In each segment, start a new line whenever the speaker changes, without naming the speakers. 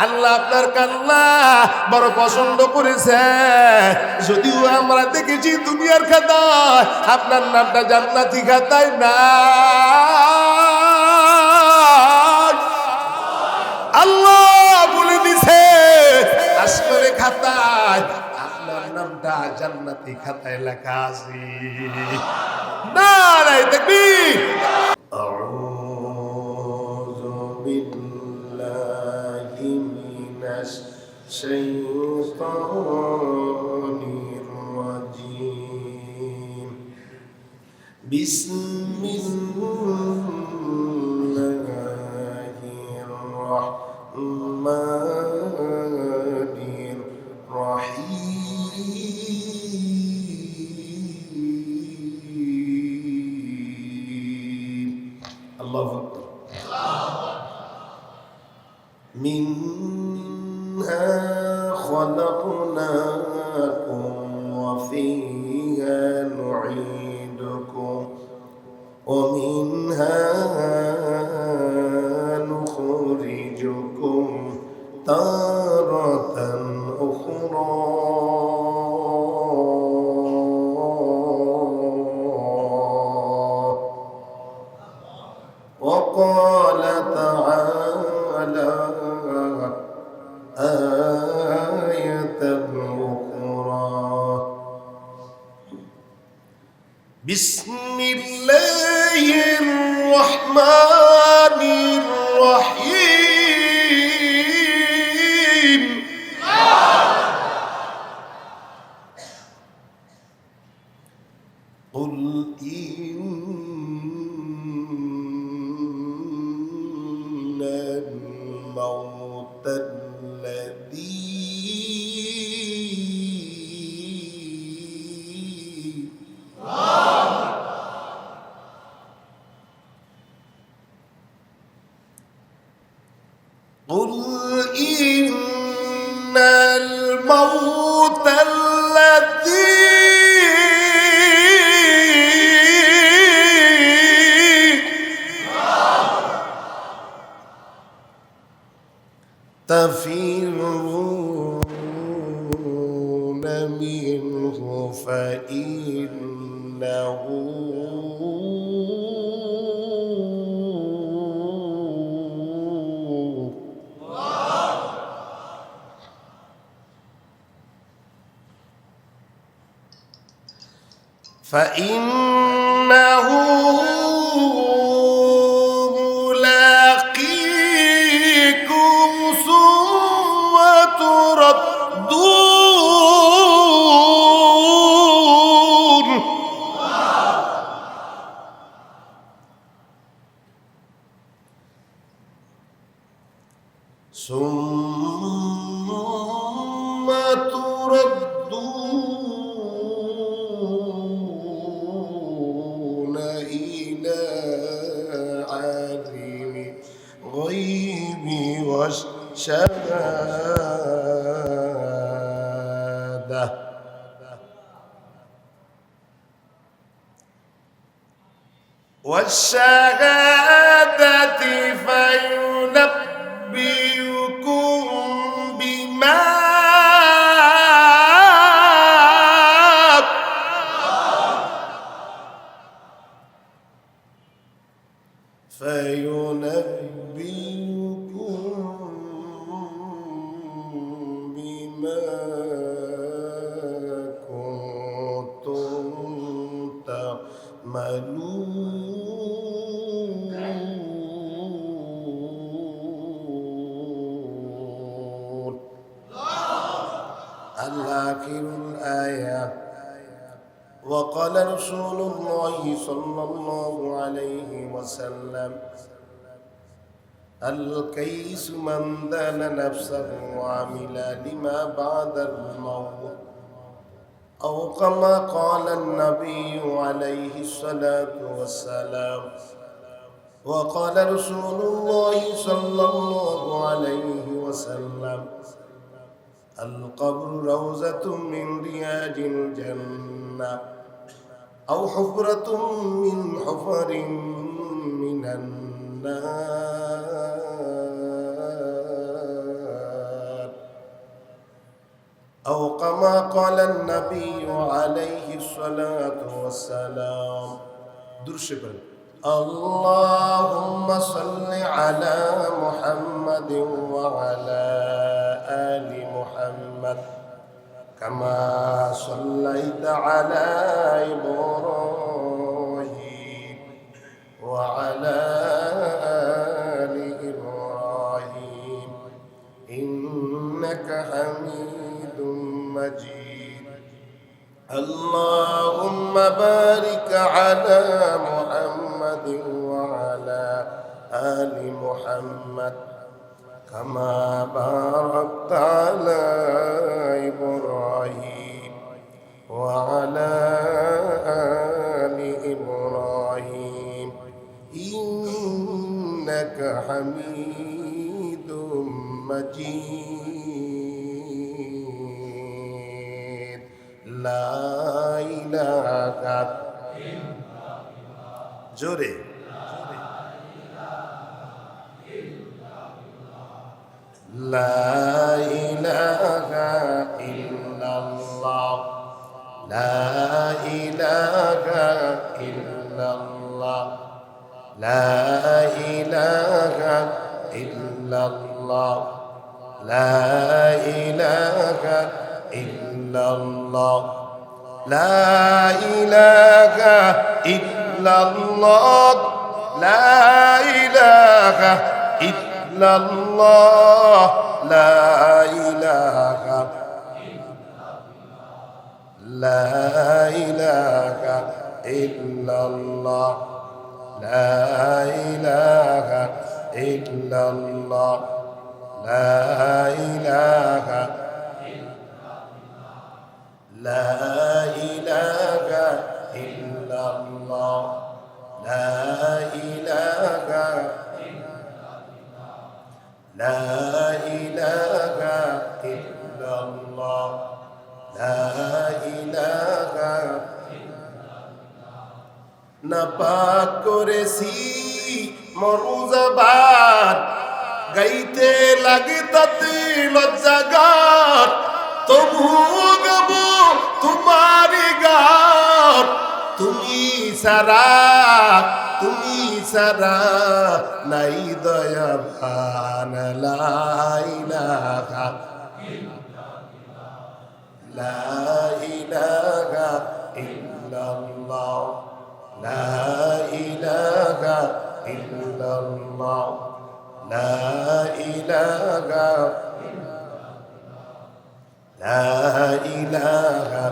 আল্লাহ আপনার কান্না বড় পছন্দ করেছে। যদিও আমরা দেখেছি দুনিয়ার খাতায় আপনার নামটা জান্নাতি খাতায় না, আল্লাহ বলে দিছে আসমানের খাতায় আপনার নামটা জান্নাতি খাতায় লেখা আছে। নারে তাকবীর। আউযু বিল্লাহি মিনাশ শাইতানির রাজীম। বিসমিল্লাহির রাহমানির রহিম। আল্লাহু আকবার। মিনহা খলাকনাকুম ওয়া ফীহা নুঈদুকুম ওয়া মিনহা নুখরিজুকুম তারাতান উখরা। وقال تعالى آية أخرى بسم الله الرحمن الرحيم. قل إن الموت قل إن الموت الذي تفرون منه فإنه ملاقيكم ثم تردون إلى عالم الغيب والشهادة فينبئكم بما كنتم تعملون. الآخر الآية. وقال رسول الله صلى الله عليه وسلم الكيس من دان نفسه وعمل لما بعد الموت أو كما قال النبي عليه الصلاة والسلام. وقال رسول الله صلى الله عليه وسلم القبر روضة من رياض الجنة أو حفرة من حفر من النار. كما قال النبي عليه الصلاة والسلام درشق اللهم صل على محمد وعلى آل محمد كما صليت على إبراهيم وعلى آل إبراهيم إنك حميد مجيد اللهم بارك على محمد وعلى آل محمد كما باركت على إبراهيم وعلى آل إبراهيم إنك حميد مجيد لا إله إلا جوري لا إله إلا الله لا إله إلا الله لا إله إلا الله لا إله إلا الله لا إله إلا الله لا إله إلا الله لا إله لا إله إلا الله لا إله إلا الله لا إله لا إله إلا الله لا إله لا إله إلا الله لا إله নাপাক করেছি মরুজাবান গাইতে লাগে তাতে লজ্জাগার তবু গাব তোমারি গান তুমি সারা নাই দয়াবান লা ইলাহা লা ইলাহা ইল্লাল্লাহ লা ইলাহা ইল্লাল্লাহ লা ইলাহা লা ইলাহা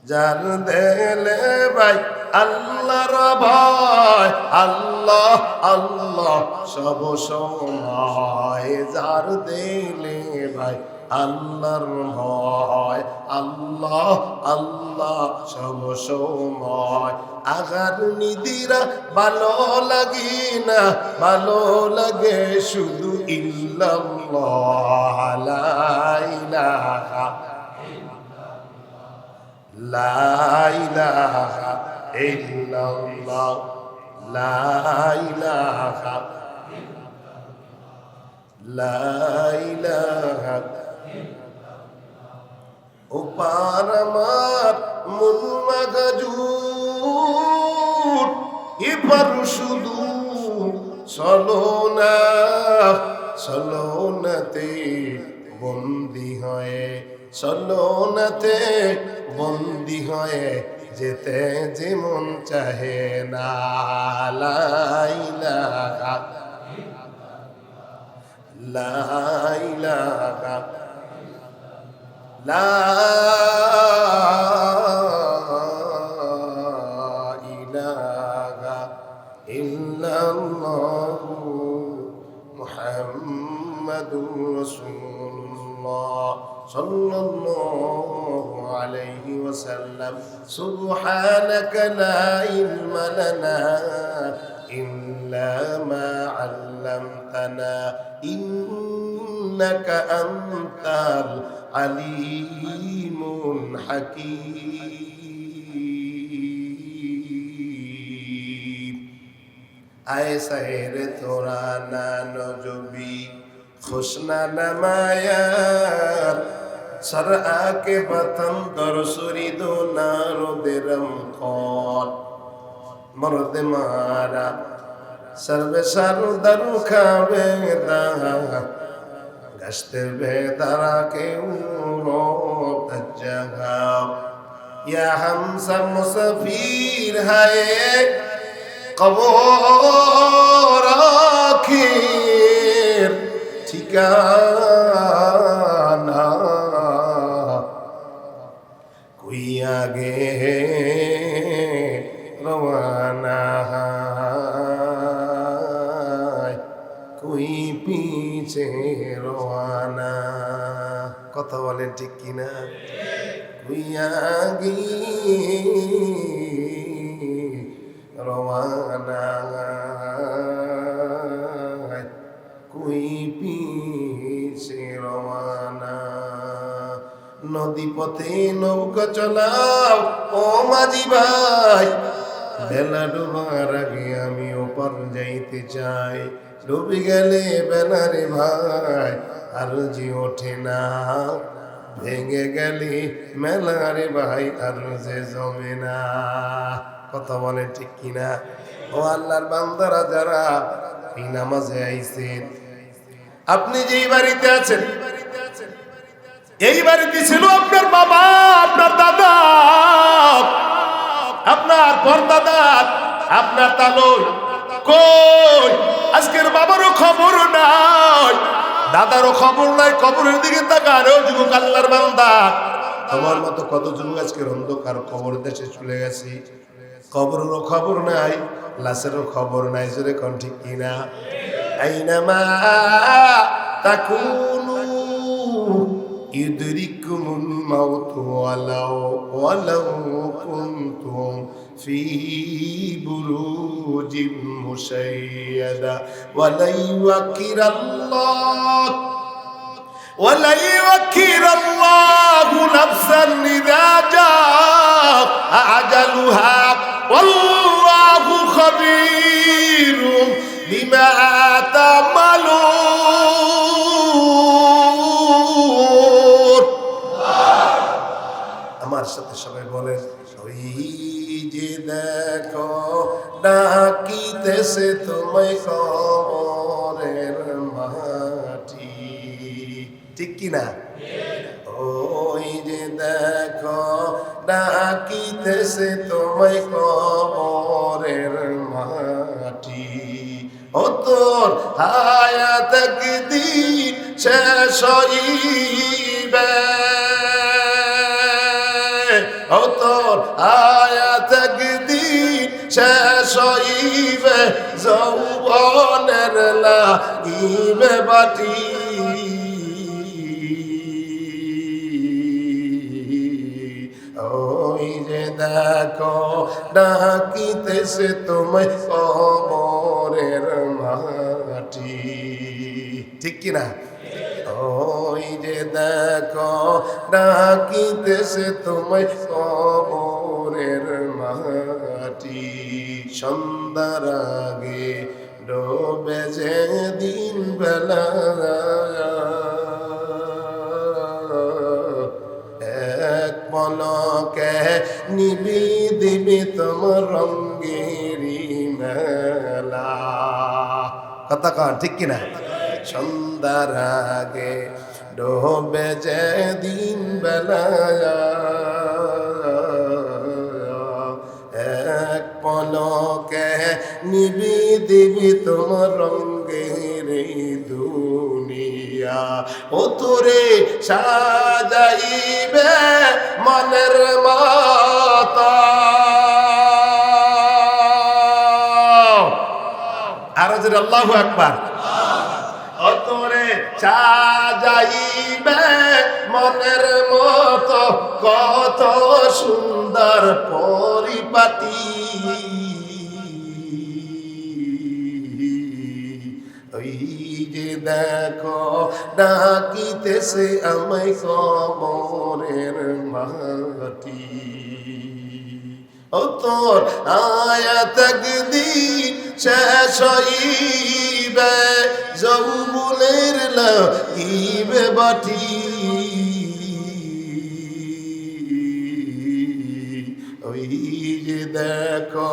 জান দেলে ভাই আল্লাহর ভয় আল্লাহ আল্লাহ সব সময় যার দিলে ভাই আল্লাহর ভয় আল্লাহ আল্লাহ সব সময় আগার নিদিরা ভালো লাগে না ভালো লাগে শুধু ইল্লাল্লাহ লা ইলাহা লা ইলাহা ইল্লাল্লাহ লা ইলাহা লা ইলাহা ওপার আমার মন মাগাজুর এবার শুধু চলনাতে বন্দি হয়ে চলনাতে বন্দি হয়ে যেতে যেমন চাহে না লা ইলাহা লা ইলাহা লা ইলাহা ইল্লাল্লাহ মুহাম্মাদুর রাসূলুল্লাহ সাল্লাল্লাহু আলাইহি ওয়াসাল্লাম সুবহানাকা লা ইলমা লানা ইল্লা মা 'আল্লামতানা ইন্নাকা আনতাল আলিমুল হাকীম আয় সাহের তোরা না নজবি খুশনা নামায়ার সর আকে বতন দরসুরি দো নারো বেরম খর মরদ মারা সর্বে সারু দরু খাবে দা গশতে বেদারা কে উনো তজ্জাগাও ইয়া হাম সব মুসাফির হায়ে কবর আখির ঠিকানা কোই আগে রওয়ানা কোই পিছে রওয়ানা। কথা বলেন ঠিক কিনা? কোই আগে রওয়ানা কোই পিছে রওয়ানা। নদী পথে নৌকা চলাও ও মাঝি ভাই, বেলা ডোবার আগে আমি ওপার যাইতে চাই। ডুবে গেলে বেলারে ভাই আর যে ওঠে না, ভেঙে গেলে মেলারে ভাই আর যে জমে না। কথা বলে ঠিক কিনা? ও আল্লাহর বান্দারা যারা এই নামাজে আইছেন, আপনি যেই বাড়িতে আছেন এই বাড়িতে ছিল আপনার বাবা, আপনার দাদা, আপনার পরদাদা, আপনার তালই কই আজকের বাবারও খবর নাই, দাদারও খবর নাই। কবরের দিকে তাকান ও যুবক আল্লাহর বান্দা, তোমার মতো কত যুবক আজকের অন্ধকার কবর দেশে চলে গেছে। কবরেরও খবর নাই, লাশেরও খবর নাই। জোরে কোন ঠিক কিনা? আইনামা তাকুনু ইউদরিকুমুল মাউত ওয়ালাউ কুনতুম ফি বুরুজিম মুশাইয়াদা ওয়ালা ইউআখিরাল্লাহু নাফসান ইযা জাআ আজালুহা ওয়াল্লাহু খাবীরুম বিমা তা'মালুন। আমার সাথে সবাই বলেন, ওই যে দেখো ডাকিতেছে তোমায় কবরের মাটি। ঠিক কিনা? ওই যে দেখো ডাকিতেছে তোমায় কবরের মাটি। ও তোর হায়াত একদিন শেষ হইবে, ও তোর হায়াত একদিন শেষ হইবে, যৌবনের লাগিবে বাটি। ওই যে দেখো ডাকিতেছে তোমায় কবরের মাটি। ঠিক কিনা? ওই যে দেখো ডাকিতেছে তোমায় কবরের মাটি। সন্ধ্যার আগে ডোবে যে দিন বেলা, এক পলকে নিবি দিবি তোমার রঙ্গেরি মেলা। কথা কন ঠিক কিনা? সন্ধ্যার আগে ডোবে যে দিন বেলা, এক পলকে নিবি দিবি তোমার রঙ্গের দুনিয়া। ও তোরে সাজাইবে মনের মতো। আর যদি আল্লাহু আকবার। ও তোরে সাজাইবে মনের মতো, কত সুন্দর পরিপাটি। ওই যে দেখো ডাকিতেছে আমায় কবরের মাটি। ও তোর আয়াত একদিন শেষ হইবে, দিবে যৌবনের লাগিবে বাটি ওই যে দেখো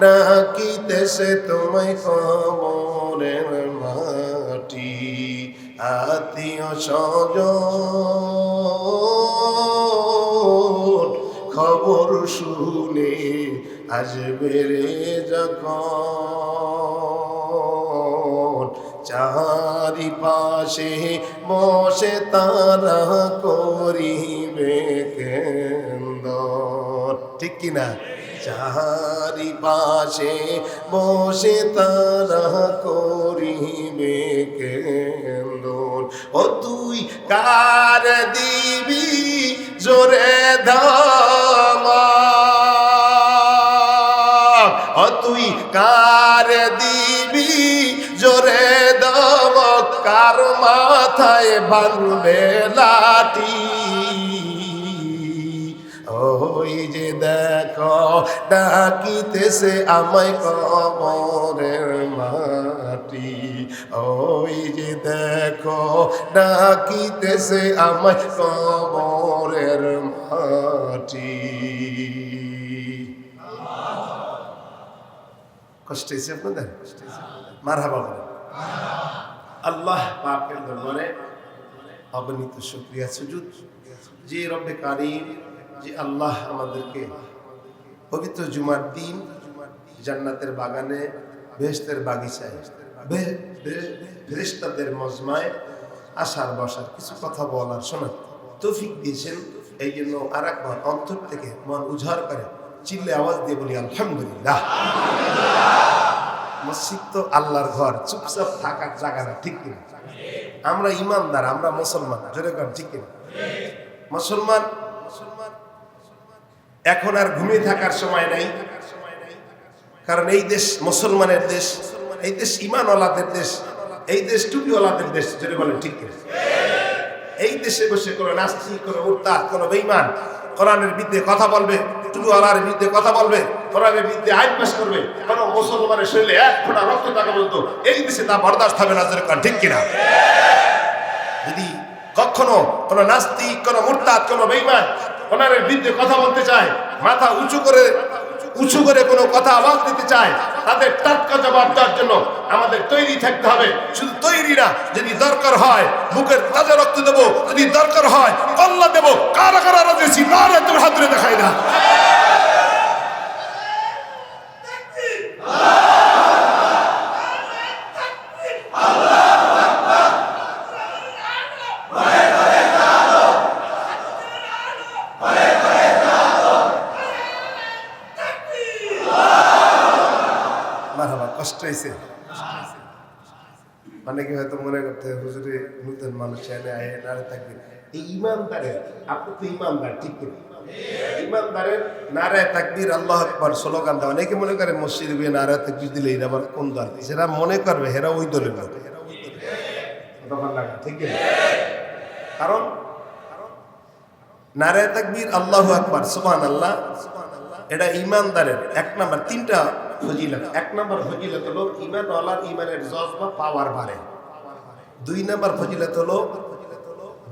ডাকিতেছে তোমায় কবরের মাটি আত্মীয় স্বজন খবর শুনে আসবে রে যখন চারিপাশে বসে তারা করিবে কেন্দন ঠিক কিনা চারিপাশে বসে তারা করিবে কেন্দন ও তুই কার দিবি জোরে ধামা ও তুই কার দিবি জোরে দমক কার মাথায় বাঁধবে লাঠি ওই যে দেখো ডাকিতেছে আমায় কবরের মাটি ওই যে দেখো ডাকিতেছে আমায় কবরের মাটি কষ্ট হয়েছে আপনাদের মারহাবা বলেন আল্লাহ পাকের দরবারে অগণিত শুকরিয়া সুজুদ যে রব্বে কারীম যে আল্লাহ আমাদেরকে পবিত্র জুমার দিন জান্নাতের বাগানে বেহেশতের বাগিচায় ফেরেশতাদের মজমায় আসার বসার কিছু কথা বলার শোনার তৌফিক দিয়েছেন। এই জন্য আর একবার অন্তর থেকে মন উজাড় করে চিল্লে আওয়াজ দিয়ে বলি আলহামদুলিল্লাহ। মসজিদ তো আল্লাহর ঘর, চুপচাপ থাকার জায়গা না, ঠিক কিনা? আমরা ইমানদার, আমরা মুসলমান, জোরে কর ঠিক কিনা? মুসলমান এখন আর ঘুমিয়ে থাকার সময় নাই, কারণ এই দেশ মুসলমানের দেশ, এই দেশ ইমানওয়ালাদের দেশ, এই দেশ টুপিওয়ালাদের দেশ, জোরে বলেন ঠিক কিনা? এই দেশে বসে কোনো নাস্তিক, কোনো মুরতাদ, কোনো বেঈমান কোরআনের বিরুদ্ধে কথা বলবে, টুপিওয়ালার বিরুদ্ধে কথা বলবে, কোরআনের বিরুদ্ধে আইন পেশ করবে, কোনো মুসলমানের শরীরে এক ফোঁটা রক্ত থাকা বলতো এই দেশে তা বরদাস্ত হবে না, জোরে কর ঠিক কিনা? যদি কখনো কোনো নাস্তিক, কোনো মুরতাদ, কোনো বেঈমান কোরআনের বিরুদ্ধে কথা বলতে চায়, মাথা উঁচু করে কোনো কথা আওয়াজ দিতে চায়, তাদের টাটকা জবাব দেওয়ার জন্য আমাদের তৈরি থাকতে হবে। শুধু তৈরি না, যদি দরকার হয় বুকের তাজা রক্ত দেবো, যদি দরকার হয় কল্লা দেবো। কারা কারা রাজেছি নারে তুমি হাত ধরে দেখাই না। কষ্ট হয়েছে, অনেকে হয়তো মনে করতে হুজুরে নতুন মানুষ এনে আয় নারে থাকবে। এই ইমানদারের, আপনি তো ইমানদার ঠিক কিনা? ইমানদারের নারায়ে তাকবীর আল্লাহু আকবার স্লোগান দেওয়া, অনেকে মনে করে মসজিদে গিয়ে নারায়ে তাকবীর দিলে এটা আবার কোন দল? সেটা মনে করবে হেরা ওই দলের লোক, ঠিক কিনা? কারণ নারায়ে তাকবীর আল্লাহু আকবার সুবহানাল্লাহ এটা ইমানদারের এক নাম্বার তিনটা ফজিলত। এক নাম্বার ফজিলত হলো ইমানওয়ালার ইমানের জজবা পাওয়ার বাড়ে। দুই নাম্বার ফজিলত হলো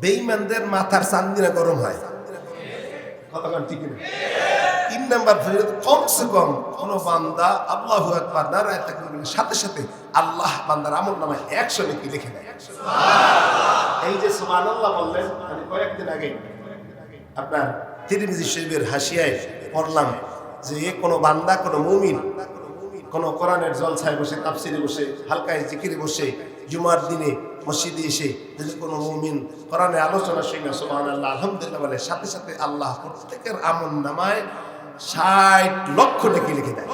বেঈমানদের মাথার চান্দিনা গরম হয়, কতক্ষণ ঠিক না? তিন নাম্বার ফজিলত কমসে কম কোন বান্দা আল্লাহু আকবার নারায়ে তাকবীরের সাথে সাথে আল্লাহ বান্দার আমলনামায় 100 নেকি লিখে দেয়। এই যে সুবহানাল্লাহ বললেন, আমি কয়েকদিন আগে আপনার তিরমিজি শরীফের হাসিয়ায় পড়লাম যে কোনো বান্দা, কোনো মুমিন কোনো কোরআনের জলসায় বসে, তাফসিরে বসে, হালকায় জিকিরে বসে, জুমার দিনে মসজিদে এসে যদি কোনো মুমিন কোরআনের আলোচনা শুনে সুবহানাল্লাহ আলহামদুলিল্লাহ বলে, সাথে সাথে আল্লাহ প্রত্যেকের আমলনামায় 60 লক্ষ নেকি লিখে দেয়।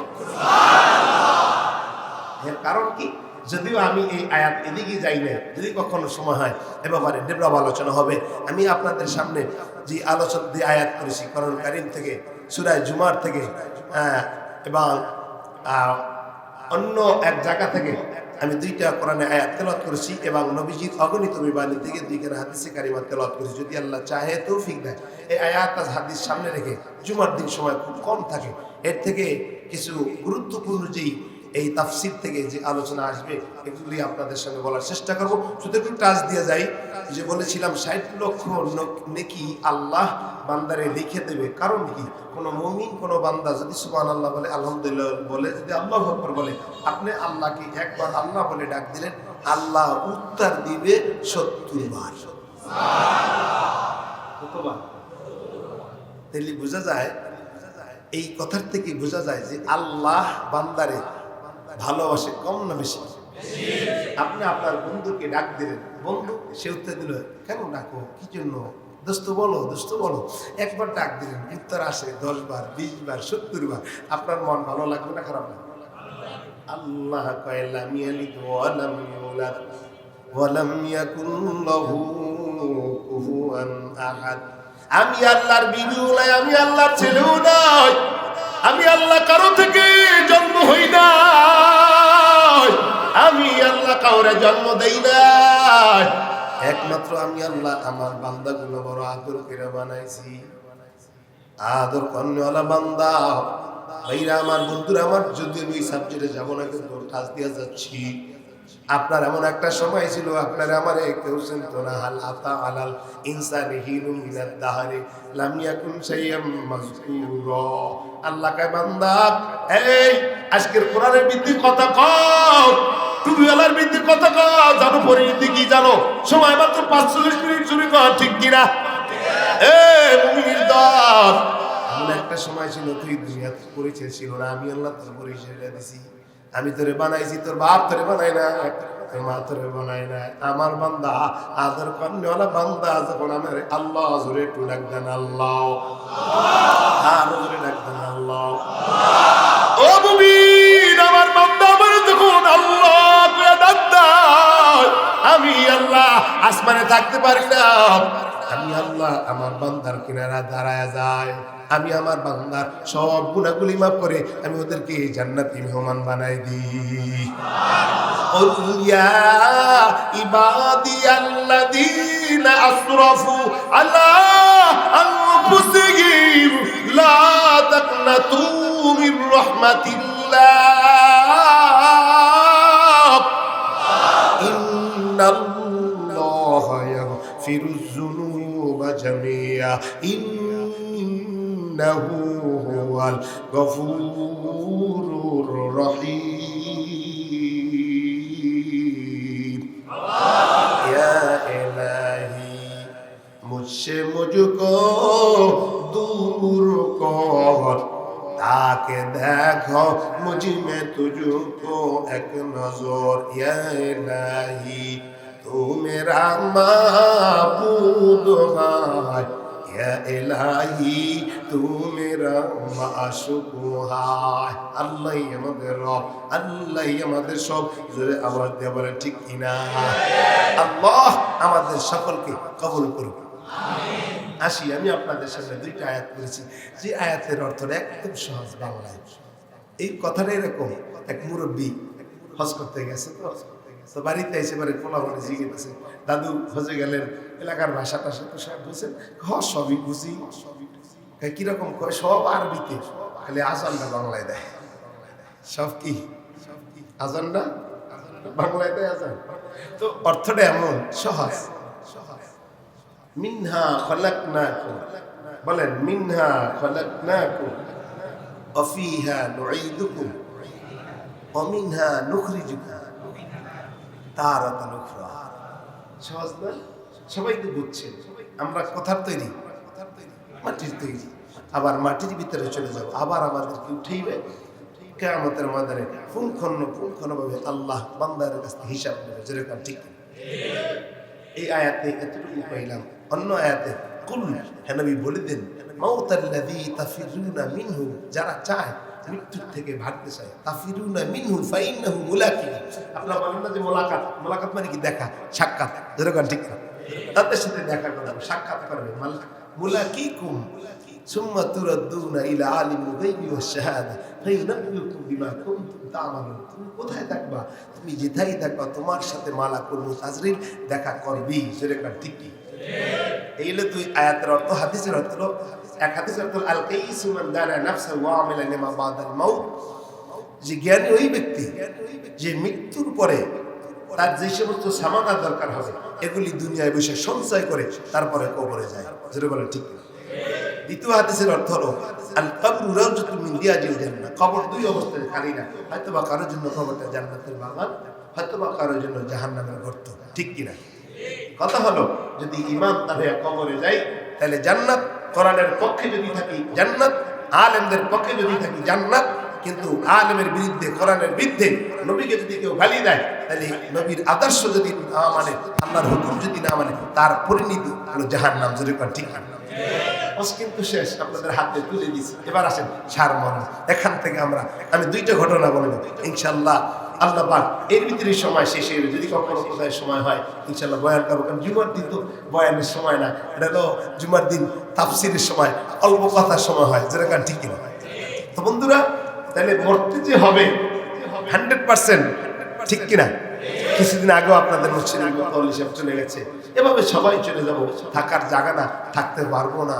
এর কারণ কি? যদিও আমি এই আয়াত এদিকে যাই না, যদি কখনো সময় হয় এ ব্যাপারে ডেভেলপ আলোচনা হবে। আমি আপনাদের সামনে যে আলোচনা দিয়ে আয়াত করেছি কোরআন কারীম থেকে, সূরা জুমার থেকে এবং অন্য এক জায়গা থেকে আমি দুইটা কোরআনে আয়াত তেলাওয়াত করেছি এবং নবীজির অগণিত বিবাণী থেকে দুইখানা হাদিসে কারিমা তেলাওয়াত করেছি। যদি আল্লাহ চাহে তৌফিক দেয়, এই আয়াত আর হাদিস সামনে রেখে জুমার দিন সময় খুব কম থাকে, এর থেকে কিছু গুরুত্বপূর্ণ যেই এই তাফসীর থেকে যে আলোচনা আসবে এগুলি আপনাদের সঙ্গে বলার চেষ্টা করব। শুধু একটু টাচ দিয়ে যাই, যে বলেছিলাম 60 লক্ষ নেকি আল্লাহ বান্দারে লিখে দেবে। কারণ কি, কোনো মুমিন কোনো বান্দা যদি সুবহানাল্লাহ বলে, আলহামদুলিল্লাহ বলে, যদি আল্লাহু আকবার বলে, আপনি আল্লাহকে একবার আল্লাহ বলে ডাক দিলেন, আল্লাহ উত্তর দিবে 70 বার। কতবার? তাহলে বোঝা যায়, এই কথার থেকে বোঝা যায় যে আল্লাহ বান্দারে ভালোবাসে কম না বেশি? আপনি আপনার বন্ধুকে ডাক দিলেন, বন্ধু, সে উত্তর দিল, কেন ডাকো, কি জন্য, দোস্ত বলো, দোস্ত বলো। একবার ডাক দিলেন, উত্তর আসে 10 বার, 20 বার, 70 বার। আপনার মন ভালো লাগবে না খারাপ লাগবে? আল্লাহ কয় লাম ইয়ালিদ ওয়া লাম ইউলাদ ওয়া লাম ইয়াকুল লাহু কুফুয়ান আহাদ। আমি আল্লাহর বিবিও নাই, আমি আল্লাহর ছেলেও নাই, আমি আল্লাহ কারো থেকে জন্ম হই নাই, আমি আল্লাহ কাউরে জন্ম দেই নাই। একমাত্র আমি আল্লাহ আমার বান্দাগুলো বড় আদর করে বানাইছি। আদর কর্ণওয়ালা বান্দা ভাইরা আমার, বন্ধুরা আমার, যদি ওই সাবজেক্টে যাবো না, কিন্তু টাচ দিয়ে যাচ্ছি। আপনার এমন একটা সময় ছিল, আপনার আমারে কেউ চিনত না। হাল আতা আলাল ইনসানি হিনুম মিনাদ দাহরি লাম ইয়াকুন শাইয়াম মাযকুরা। আল্লাহ কয়, বান্দা, এই আজকের কোরআনের ভিত্তি কথা কও, টুবিওয়ালার ভিত্তি কথা কও, জানো পরিণতি কি জানো? সময় মাত্র 45 মিনিট চুরি কর, ঠিক কিনা? এই মুমিনের দল, এমন একটা সময় ছিল তুই দুনিয়া পরিচয় ছিল না, আমি আল্লাহ তোর পরিচয় দিছি। আমি তোরে বানাইছি, তোর বাপ তোরে বানাই না, তোর মা তোরে বানাই না। আমার বান্দা, আদর কর্ণওয়ালা বান্দা, যখন আমার আল্লাহ জোরে একটু ডাক দেন, আল্লাহ, আর জোরে ডাক দেন, আল্লাহ। ও মুমিন, আমার বান্দা আমার যখন আল্লাহ করে ডাক দেয়, আমি আল্লাহ আসমানে থাকতে পারি না, আমি আল্লাহ আমার বান্দার কিনারা দাঁড়ায় যায়। আমি আমার বান্দার সব গুনাহগুলি মাফ করে আমি ওদেরকে জান্নাতি মেহমান বানাই দিই। قل يا عبادي الذين أسرفوا على أنفسهم لا تقنطوا من رحمة الله إن الله يغفر الذنوب جميعا إنه هو الغفور الرحيم يا إلهي मुझसे मुझको दूर कर ताकि देखो मुझ में तुझको एक नजर या इलाही तू मेरा माबूद है या इलाही तू मेरा माशूक है। আল্লাহ আমাদের রব, আল্লাহ আমাদের সব। জোরে আওয়াজ দিয়ে বলে ঠিক কিনা? আল্লাহ আমাদের সকলকে কবুল করুন, আমিন। আসি, আমি আপনাদের সামনে 2টা আয়াত পড়েছি, যে আয়াতের অর্থটা একদম সহজ বাংলায়। এই কথাটা এরকম, এক মুরব্বী হজ করতে গেছে, তো বাড়িতে এসে বাড়ির পোলাপানে জিজ্ঞেস, দাদু হজে গেলেন, এলাকার ভাষা টাষা তো সব বুঝছেন? সবই বুঝি। কিরকম কয়? সব আরবিতে, খালি আজানটা বাংলায় দেয়। সব কি আজানটা বাংলায় দেয়, আজান। তো অর্থটা এমন সহজ। মিনহা খলাকনাকুম, বলেন মিনহা খলাকনাকুম ওয়া ফিহা নুঈদুকুম ওয়া মিনহা নুখরিজুকুম তারাতান উখরা। সহজ না? সবাই তো বুঝছেন। আমরা কথার তৈরি, মাটির তৈরি, আবার মাটির ভিতরে চলে যাব, আবার আমাদেরকে উঠাইবে কিয়ামতের ময়দানে। পুঙ্খানুপুঙ্খভাবে আল্লাহ বান্দার কাছ থেকে হিসাব নেবে, যেরকম ঠিক। এই আয়াতে এতটুকু পাইলাম। অন্য আয়াতে কুল, হে নবী বলে দেন, মাউতাল্লাযী তাফিরুনা মিনহু, যারা চায় মৃত্যুর থেকে ভাগতে চায়, তাফিরুনা মিনহু ফাইন্নাহু মুলাকিকুম। আপনারা বলেন না যে মোলাকাত, মোলাকাত মানে কি? দেখা, সাক্ষাৎ, যেরকম ঠিক না? তাদের সাথে দেখা করবে, সাক্ষাৎ করবে। মুলাকিকুম সুম্মা তুরাদ্দুনা ইলা আলিমিল গায়বি ওয়াশ শাহাদা ফায়ুনাব্বিউকুম বিমা কুনতুম তা'মালুন। তুমি কোথায় থাকবা? তুমি যেথায় থাকবা, তোমার সাথে মালাকুল মউত আজরাইল দেখা করবি, যেরকম ঠিক কি? এই হলো 2 আয়াতের অর্থ। হাদিসের অর্থ হলো, এক হাদিসের অর্থ আল কাইসু মান দানা নাফসা ওয়া আমিলা লিমা বাদাল মাউত, যে জ্ঞানী ওই ব্যক্তি যে মৃত্যুর পরে তার যে সমস্ত সামানা দরকার হবে এগুলি দুনিয়ায় বসে সঞ্চয় করে তারপরে কবরে যায়, যেটা বলে ঠিক। দ্বিতীয় হাদিসের অর্থ হলো আল কবরু রাউজাতুম মিন রিয়াজিল জান্নাহ, কবর দুই অবস্থায় খালি না, হয়তো বা কারোর জন্য কবরটা জান্নাতের বাগান, হয়তো বা কারোর জন্য জাহান্নামের গর্ত, ঠিক কিনা? কথা হলো যদি ঈমানদার হয়ে কবরে যাই তাহলে জান্নাত, কোরআনের পক্ষে যদি থাকি জান্নাত, আলেমদের পক্ষে যদি থাকি জান্নাত, কিন্তু আলেমের বিরুদ্ধে, কোরআনের বিরুদ্ধে নবীকে যদি কেউ গালি দেয় তাহলে নবীর আদর্শ যদি না মানে, আল্লাহর হুকুম যদি না মানে, তার পরিণতি হলো জাহান্নাম, যদি ঠিক না। কিন্তু শেষ আপনাদের হাতে তুলে দিচ্ছি। এবার আসেন সারমর্ম। এখান থেকে আমি দুইটা ঘটনা বলবো ইনশাল্লাহ। আল্লাহ পাক এর ভিতরে সময় শেষে যদি কখনো কোথায় সময় হয় ইনশাল্লাহ বয়ান করবো, কারণ জুমার দিন তো বয়ানের সময় না, এটা তো জুমার দিন তাফসিরের সময়, অল্প কথার সময় হয়, যেটা ঠিক কিনা? তো বন্ধুরা, তাহলে মরতে যে হবে 100%, ঠিক কিনা? কিছুদিন আগেও আপনাদের মসজিদে হিসাব চলে গেছে, এভাবে সবাই চলে যাব, থাকার জায়গা না, থাকতে পারবো না।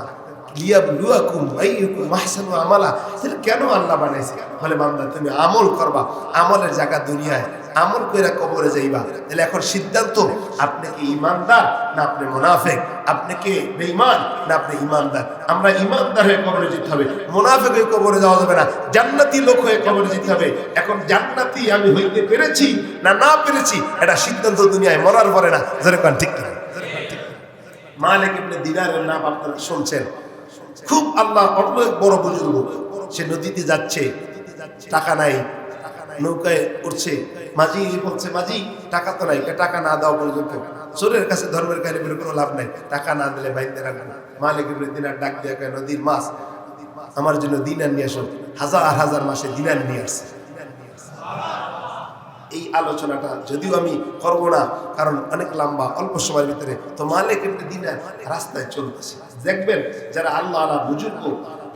কেন আল্লাহ বানাইছে? বলে বান্দা তুমি আমল করবা, আমলের জায়গা দুনিয়ায়, আমল কইরা কবরে যাইবা। তাহলে এখন সিদ্ধান্ত, আপনি কি ইমানদার না আপনি মুনাফিক, আপনি কি বেঈমান না আপনি ইমানদার। আমরা ইমানদার হয়ে কবরে যেতে হবে, মুনাফিক হয়ে কবরে যাওয়া যাবে না, জান্নাতি লোক হয়ে কবরে যেতে হবে। এখন জান্নাতি আমি হইতে পেরেছি না না পেরেছি এটা সিদ্ধান্ত দুনিয়ায় মরার পরে না, যেরকম ঠিক কিনা? মালিক ইবনে দিনারের নাম আপনারা শুনছেন, খুব আল্লাহ অনেক বড় বুজুর্গ। সে নদীতে যাচ্ছে, টাকা নাই, নৌকায় উঠছে, মাঝি বলছে মাঝি টাকা তো নাই, টাকা না দেওয়া পর্যন্ত চোরের কাছে ধর্মের কাহিনী বলে কোনো লাভ নাই, টাকা না দিলে বাইন্দে রাখবো। মালিক ইবনে দিনার ডাক দিয়ে কয় নদীর মাছ আমার জন্য দিনার নিয়ে আসো। হাজার হাজার মাসে দিনার নিয়ে আসছে। এই আলোচনাটা যদিও আমি করবো না, কারণ অনেক লম্বা, অল্প সময়ের ভিতরে। তো মালিক ইবনে দিনার রাস্তায় চলতেছে, দেখবেন যারা আল্লাহ আলা বুজুর্গ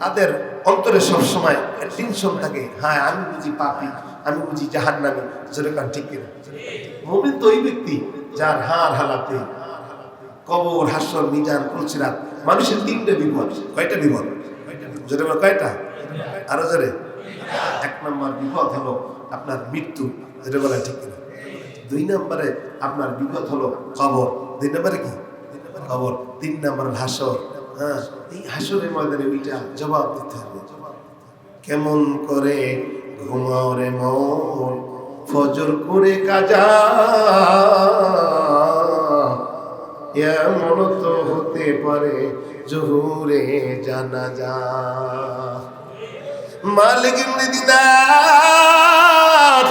তাদের অন্তরে সবসময় টেনশন থাকে, হ্যাঁ আমি বুঝি পাপী, আমি বুঝি জাহান্নামী, যেরকম ঠিক কিনা? মুমিন তো ওই ব্যক্তি যার হাড় হালাতে কবর, হাসর, মিজান, পুলসিরাত, মানুষের তিনটে বিপদ। কয়টা বিপদ? জোরে বল, কয়টা? আরো জোরে। এক নম্বর বিপদ হলো আপনার মৃত্যু, যেটা বলা ঠিক কিনা? দুই নম্বরে আপনার বিপদ হলো কবর, দুই নম্বরে কি? কবর। তিন নম্বর হাসর। হ্যাঁ, এই হাসরের ময়দানে ওইটা জবাব দিতে হবে। কেমন করে ঘুমাও রে মন, ফজর করে কাজা, এমন তো হতে পারে জোহরে জানাজা। মালিক ইবনে দিনার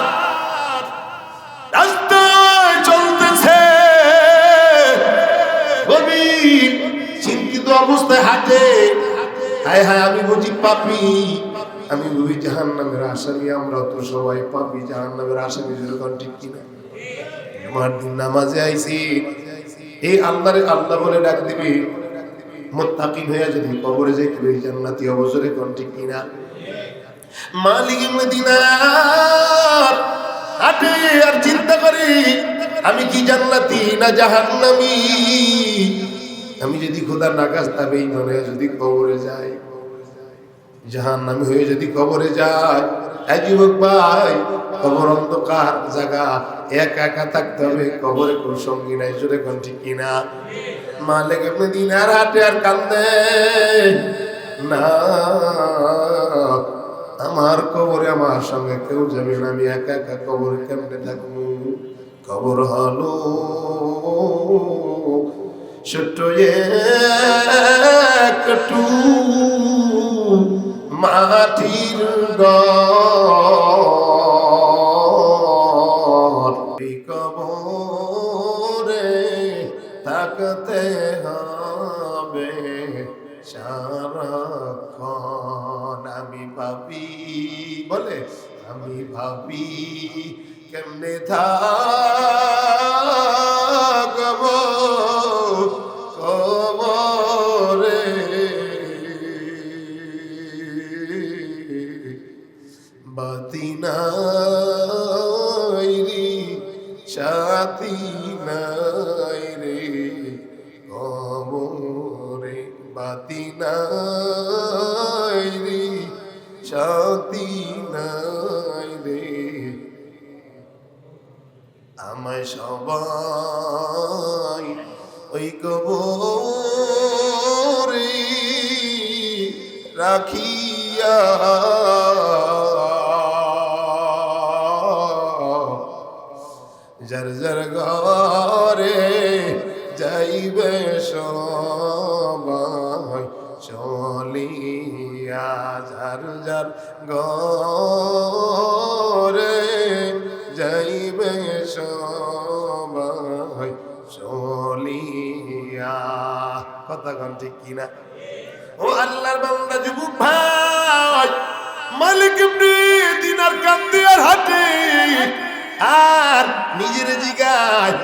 রাস্তায় চলতেছে, গভীর চিন্তিত অবস্থায় হাঁটে। হায় হায় আমি বুঝি পাপী, আমি বুঝি জাহান্নামের আসামি। আমরা তো সবাই পাপী, জাহান্নামের আসামি, যেরকম ঠিক কিনা? আমার দিন নামাজে আইছি, এই আল্লাহরে আল্লাহ বলে ডাক দিবি, মুত্তাকিন হইয়া যদি কবরে যাইতে পারি জান্নাতি অবসরে, কোন ঠিক কিনা? মালিক ইবনে দিনার হাঁটে আর চিন্তা করি, আমি কি জান্নাতি না জাহান্নামী? আমি যদি খোদার নাগাস্তা বেঈমান হয়ে যদি কবরে যাই, জাহান্নামী হয়ে যদি কবরে যাই, এই যুবক ভাই, কবর অন্ধকার জায়গা, একা একা থাকতে হবে, কবরে কোন সঙ্গী নাই, জোরে কোন ঠিক কিনা? মালিক ইবনে দিনার হাঁটে আর কান্দে, না আমার কবরে আমার সঙ্গে কেউ যাবে না, আমি একা একা কবরে কেমনে থাকবো? কবর হলো ছোট্ট একটু মাটির ঘর, কবরে থাকতে হবে সারাক্ষণ। আমি ভাবি, বলে আমি ভাবি কেমনে থাকব কবরে, বাতি নাই রে সাথী নাই রে কবরে, বাতি নাই রে শান্তি নাই রে আমায় সবাই ওই কবরে রাখিয়া যার যার ঘরে যাইবে সবাই চলিয়া যার যার ঘরে যাইবে সবাই চলিয়া। কথা কোন ঠিক কিনা? ও আল্লাহর বান্দা যুবক ভাই, মালিক ইবনে দিনার কান্দে আর হাঁটে আর নিজের জিগায়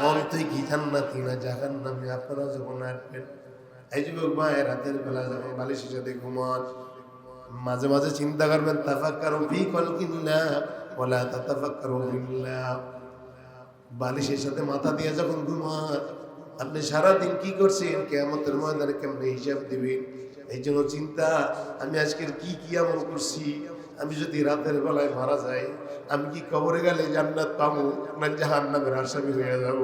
মন তুই কি জান্নাতি না জাহান্নামী? আপনারা যখন আসবেন এই যুবক ভাই রাতের বেলা যখন বালিশের সাথে ঘুমান মাঝে মাঝে চিন্তা করবেন তাফাক্কারু ফি খালকিল্লাহ ওয়ালা তাতাফাক্কারু ফিল্লাহ। বালিশের সাথে মাথা দিয়ে যখন ঘুমান আপনি সারাদিন কি করছেন, কিয়ামতের ময়দানে কেমনে হিসাব দিবেন। এই জন্য চিন্তা, আমি আজকের কি কি আমল করছি, আমি যদি রাতের বেলায় মারা যাই আমি কি কবরে গেলে জান্নাত পাবো না জাহান্নামের আসামি হয়ে যাব?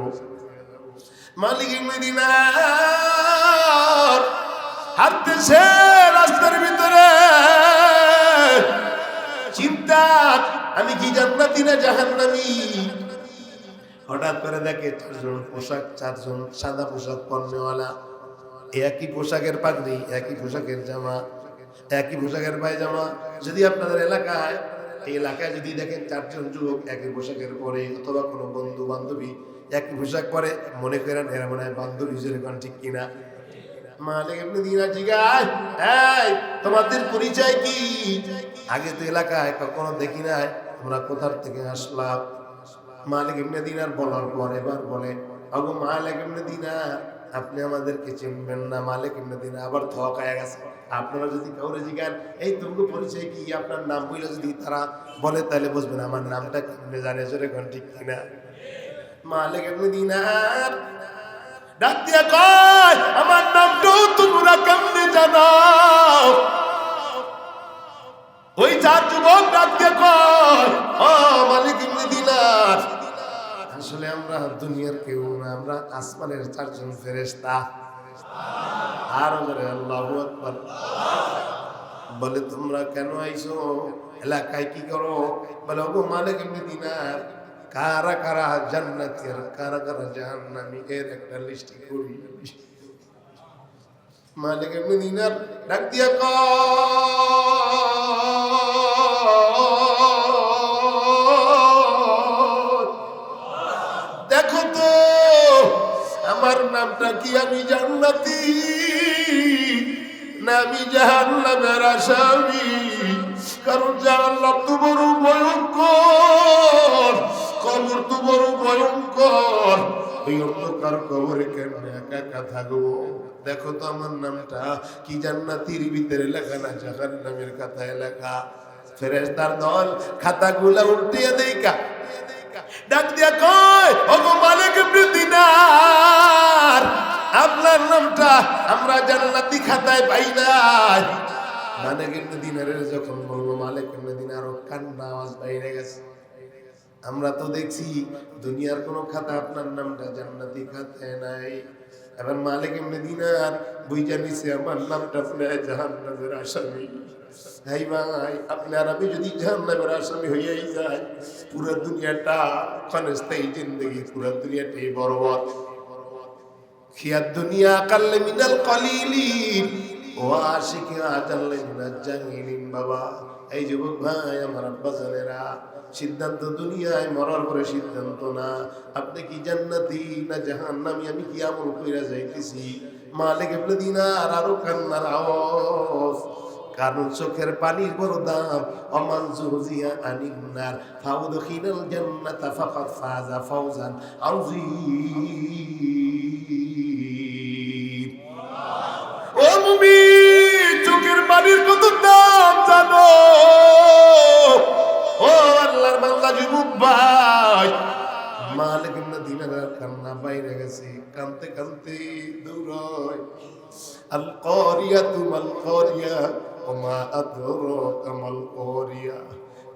মালিক ইবনে দিনার হাঁটতেছে রাস্তার ভিতরে, চিন্তা আমি কি জান্নাতি না জাহান্নামী। হঠাৎ করে দেখে চারজন সাদা পোশাক পরনেওয়ালা, একই পোশাকের পাগড়ি, একই পোশাকের জামা, একই পোশাকের পায়জামা। যদি আপনাদের এলাকায় এই এলাকায় যদি দেখেন চারজন যুবক একই পোশাকের পরে, অথবা কোনো বন্ধু বান্ধবী একই পোশাক পরে, মনে করেন এরা মনে হয় বান্ধবী, যেরকম ঠিক কিনা? মালিক ইবনে দিনার জিজ্ঞাসা, এই তোমাদের পরিচয় কি? আগে তো এলাকায় কখনো দেখি নাই, তোমরা কোথা থেকে আসলাম? মালিক ইবনে দিনার বলার পর এবার বলে, ওগো মালিক ইবনে দিনার, আপনি আমাদেরকে চিনবেন না। মালিক ইবনে দিনার আবার থকায় গেছে। আপনারা যদি কাউরে জিজ্ঞান এই তোমাকে পরিচয় কি, আপনার নাম বলে যদি তারা বলে তাহলে বুঝবেন আমার নামটা কেমনে জানে, জোরে কোন ঠিক কিনা? মালিক ইবনে দিনার ডাক দিয়া কয়, আমার নামটাও তোমরা কেমনে জানো? ওই চার যুবক ডাক দিয়া কয়, ও মালিক ইবনে দিনার, আসলে আমরা দুনিয়ার কেউ না, আমরা আসমানের চারজন ফেরেশতা। আর আল্লাহু আকবার। বলে তোমরা কেন আইছো, এলাকায় কি করো? বলে ওগো মালিক ইবনে দিনার, কারা কারা জান্নাতি আর কারা কারা জাহান্নামী এর একটা লিস্ট করি। মালিক ইবনে দিনার ডাক দিয়া দেখো তো আমার নামটা কি, আমি জান্নাতি না আমি জাহান্নামের আসামি? কারণ জাহান্নাম তো বড় ভয়ঙ্কর, কবর তো বড় ভয়ঙ্কর। এই অন্ধকার কবরে কেমনে একা একা থাকবো? দেখো তো আমার নামটা কি জান্নাতির ভিতরে লেখা না জাহান্নামের খাতায় লেখা? ফেরেশতার দল খাতাগুলা উল্টিয়ে দেইকা ডাক দিয়া কয়, ওগো মালিক ইবনে দিনার, আপনার নামটা আমরা জান্নাতি খাতায় পাই নাই। মালিক ইবনে দিনারের যখন বলবো মালিক ইবনে দিনার, কান্না আওয়াজ বাইরে গেছে। আমরা তো দেখছি দুনিয়ার কোনো খাতা আপনার নামটা জান্নাতি খাতায় নাই। এবার মালিক ইবনে দিনার বুঝা নিছে আমার নামটা আপনার জাহান্নামের আসামি। ভাই ভাই, আপনার আমি যদি জাহান্নামের আসামি হইয়াই যায়, পুরো দুনিয়াটা ক্ষণস্থায়ী জিন্দগি, পুরো দুনিয়াটাই বরবাদ। খিয়াদ দুনিয়া কাল্লে মিনাল কলিলিন ওয়া আশিকি আজাল্লে মিনাজ জাহিলিন। বাবা, এই যুবক ভাই, আমার আব্বা জানেরা, সিদ্ধান্ত দুনিয়ায় মরার পরে সিদ্ধান্ত না। আপনি কি জান্নাতি না জাহান্নামী, আমি কি আমল কইরা যাইতেছি? মালিক ইবনে দিনার আরো কান্নার আওয়াজ, কারণ চোখের পানির বড় দাম। ওমান জুজিয়া আনিন নার ফাউদখিলাল জান্নাতা ফাকাদ ফাজা ফাওজান আযীম। ও মুমিন, চোখের পানির কত দাম জানো? ও আল্লাহর বান্দা যুবক ভাই, মালিক ইবনে দিনার কান্না বাইরে গেছে, কানতে কানতে দৌড়ায়। আল কারিয়াতু মাল কারিয়া ওয়া মা আদরাকা মাল কারিয়া।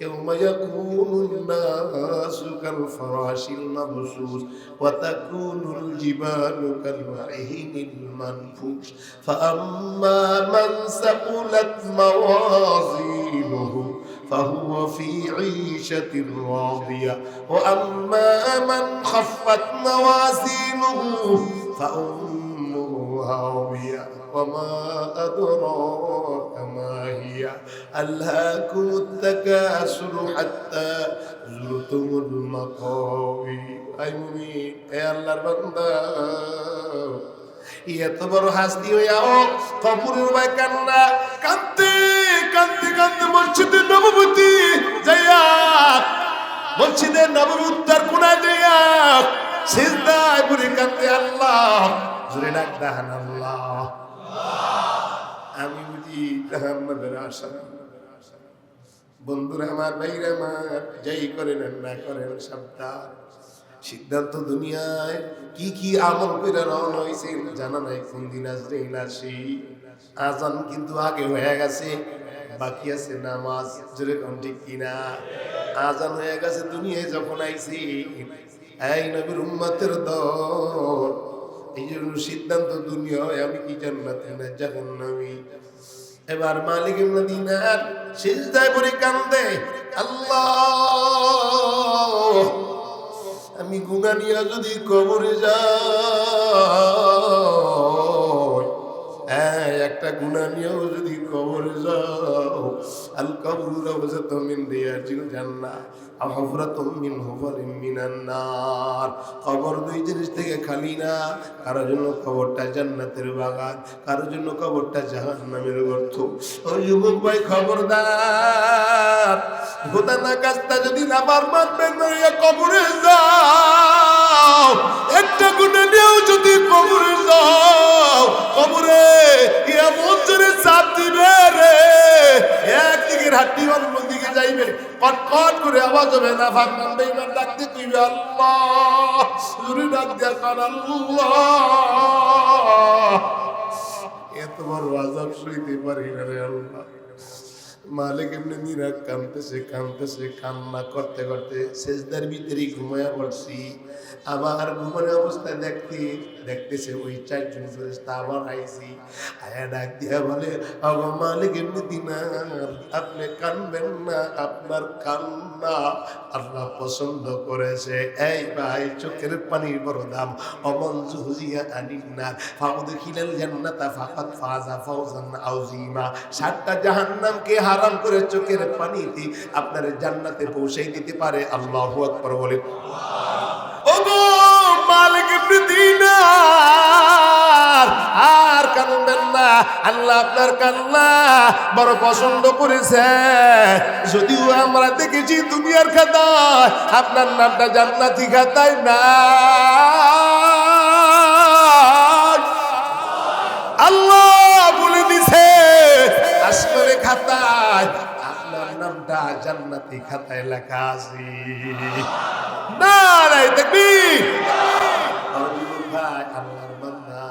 يوم يكون الناس كالفراش المبثوث وتكون الجبال كالعهن المنفوش فأما من ثقلت موازينه فهو في عيشة راضية وأما من خفت موازينه فأمه هاوية وما أدراك ما هي ألهاكم التكاثر حتى زرتم المقابر أي মুমিন এ আল্লাহর বান্দা এত বড় হাসতি হইয়া কবরের ভাই কান্না কাঁদতে কাঁদতে কাঁদতে মসজিদে নববতী যাইয়া মসজিদে নববী উত্তর কোণায় যাইয়া সিজদায় পড়ে কাঁদতে আল্লাহ জোরে ডাক দেন আল্লাহ আমি বুঝি জাহান্নামের আসামি বন্ধুরা আমার ভাইরা আমার যাই করেন না করেন সাবধান সিদ্ধান্ত দুনিয়ায় কি কি আমল করে রওনা হইছে জানা নাই কোন দিন আজরাইল আসে আজান কিন্তু আগে হয়ে গেছে বাকি আছে নামাজ জোরে কোন ঠিক কিনা আজান হয়ে গেছে দুনিয়ায় যখন আইছি এই নবীর উম্মতের দল এই জন্য সিদ্ধান্ত দুনিয়ায় আমি কি জান্নাতে না জাহান্নামী এবার মালিক মদিনার সিজদায় পড়ে কান্দে আল্লাহ আমি গুনাহ নিয়ে যদি কবরে যাই একটা গুনাহ নিয়েও যদি কবরে যাও আল কবরু রাওযাতুম মিন রিয়াজিল জান্নাহ আও হুফরাতুম মিন হুফারিম মিনান নার কবর দুই জিনিস থেকে খালি না কারোর জন্য কবরটা জান্নাতের বাগান কারোর জন্য কবরটা জাহান্নামের গর্ত ও যুবক ভাই খবরদার খোদা না কাজটা যদি না বারবার বেরিয়ে কবরে যাও একটা গুনাহ নিয়েও যদি কবরে যাও কবরে এমন জোরে চাপ দিবে রে একদিকে হাড্ডি অন্যদিকে যাইবে কটকট করে আওয়াজ হবে না ভাবনাম বেঈমান ডাকতে কইবে আল্লাহ জোরে ডাক দিয়া কান আল্লাহ এত বড় আযাব সইতে পারি না রে আল্লাহ মালিক এমনি নিরাগ কাঁদতেছে কাঁদতেছে কান্না করতে করতে সেজদার ভিতরে ঘুমায়া পড়ছি আবার ঘুমানো অবস্থায় দেখতেছে ওই চারজন ফেরেশতা আবার আইছি আয়া ডাক দিয়া বলে আবা মালিক এমনি দিনার আপনি কানবেন না আপনার কান্না আল্লাহ পছন্দ করেছে এই ভাই চোখের পানির বড় দাম অমন জুজিয়া আনিন্নার ফাউদখিলাল জান্নাতা ফাকাত ফাজা ফাওজান আউজিমা সাতটা জাহান্নামকে হারাম করে চোখের পানিতে আপনার জান্নাতে পৌঁছাই দিতে পারে আল্লাহু আকবার বলেন ওগো মালিক ইবনে দিনার আর কানবেন না আল্লাহ আপনার কান্না বড় পছন্দ করেছে যদিও আমরা দেখেছি দুনিয়ার খাতায় আপনার নামটা জান্নাতি খাতায় না আল্লাহ বলে দিছে আসমানের খাতায় আপনার নামটা জান্নাতি খাতায় লেখা আছে নারায়ে তাকবীর ভাই আল্লাহর বান্দা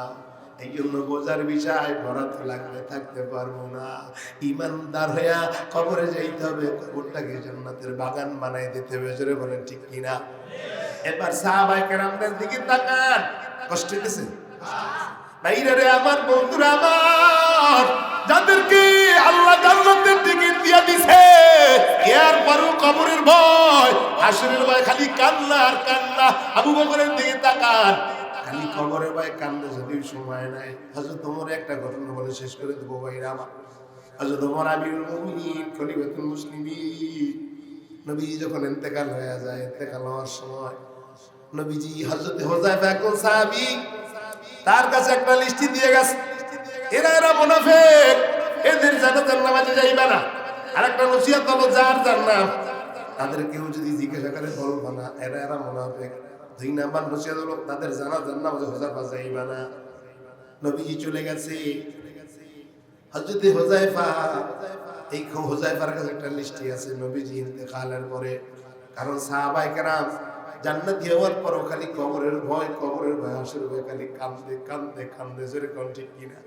এই জন্য বোঝার বিষয় ভরাত লাগলে থাকতে পারবো না ইমানদার হইয়া কবরে যাইতে হবে কবরটাকে জান্নাতের বাগান বানাই দিতে হবে জোরে বলেন ঠিক কিনা এবার সাহাবায়ে কেরামদের দিকে তাকান কষ্ট হইতেছে ভাইরা রে আমার বন্ধুরা আমার যাদেরকে আল্লাহ জান্নাতের টিকিট দিয়া দিছে এরপরও কবরের ভয় হাসরের ভয় খালি কান্না আর কান্না আবু বকরের দিকে তাকান খালি কবরের ভয় কান্দে যদি সময় নাই হযরত ওমর একটা ঘটনা বলে শেষ করে দেব ভাইরা আমার হযরত ওমর আমিরুল মুমিনিন খলিফাতুল মুসলিমিন নবীজি যখন ইন্তেকাল হয়ে যায় ইন্তেকাল হওয়ার সময় নবীজি হযরত হুযায়ফা কোন সাহাবী তার কাছে একটা লিস্টি দিয়ে গেছে এরা মুনাফিক এদের জান্নাতের নামাজে যাইবে না আরেকটা নসিহত হলো যার জান্নাত তাদের কেউ যদি জিজ্ঞাসা করে বলবো না এরা মুনাফিক দুই নাম্বার নসিহত হলো তাদের জানাজার নামাজে হুযায়ফা যাইবে না নবীজি চলে গেছে হযরত হুযায়ফা এই হুযায়ফার কাছে একটা লিস্টি আছে নবীজি ইন্তেকালের পরে কারণ সাহাবায়ে কেরাম জান্নাতি হওয়ার পরও খালি কবরের ভয় হাসরের ভয় খালি কান্দে কান্দে কান্দে জোরে কোন ঠিক কিনা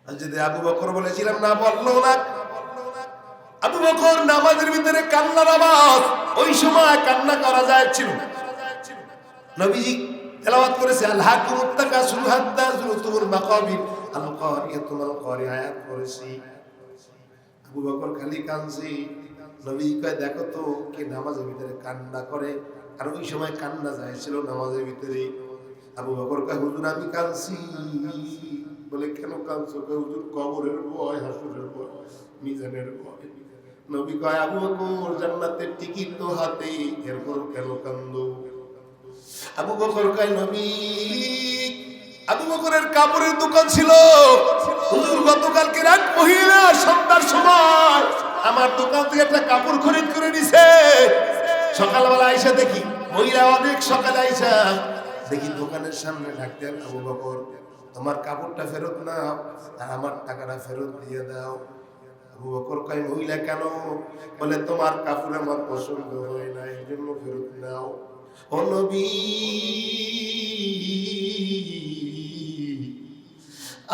যদি আবু বকর বলেছিলাম না বললো না আবু বকর নামাজের ভিতরে কান্নার আওয়াজ, ওই সময় কান্না করা যাচ্ছিল। নবীজি তেলাওয়াত করেছে আল হাকুমুত তাকাসুর হাত্তা যুরতুমুল মাকাবির আল কারিয়াতুল কারিয়া আয়াত করেছি। আবু বকর খালি কাঁদছে। নবী কয় দেখো তো কে নামাজের ভিতরে কান্না করে। আর ওই সময় কান্না যাচ্ছিল নামাজের ভিতরে। আবু বকর কয় হুজুর আমি কাঁদছি। বলে কেন কাঁদছো? কয় হুজুর কবরের ভয়, হাসরের ভয়, মিজানের ভয়। নবী কয় আবু বকর জান্নাতের টিকিট তো হাতে, এরপর কেন কান্দো? আবু বকর কয় নবী, আবু বকরের কাপড়ের দোকান ছিল। হুজুর গতকালকে রাত মহিলা সন্ধ্যার সময় আমার দোকান থেকে একটা কাপড় খরিদ করে নিছে। সকালবেলা আইসা দেখি মহিলা অনেক সকালে আইসা দেখি দোকানের সামনে ডাকতেন আবু বকর তোমার কাপড়টা ফেরত নাও আর আমার টাকাটা ফেরত দিয়ে দাও। আবু বকর কয় মহিলা কেন? বলে তোমার কাপড় আমার পছন্দ হয় না, এই জন্য ফেরত নাও। ও নবী,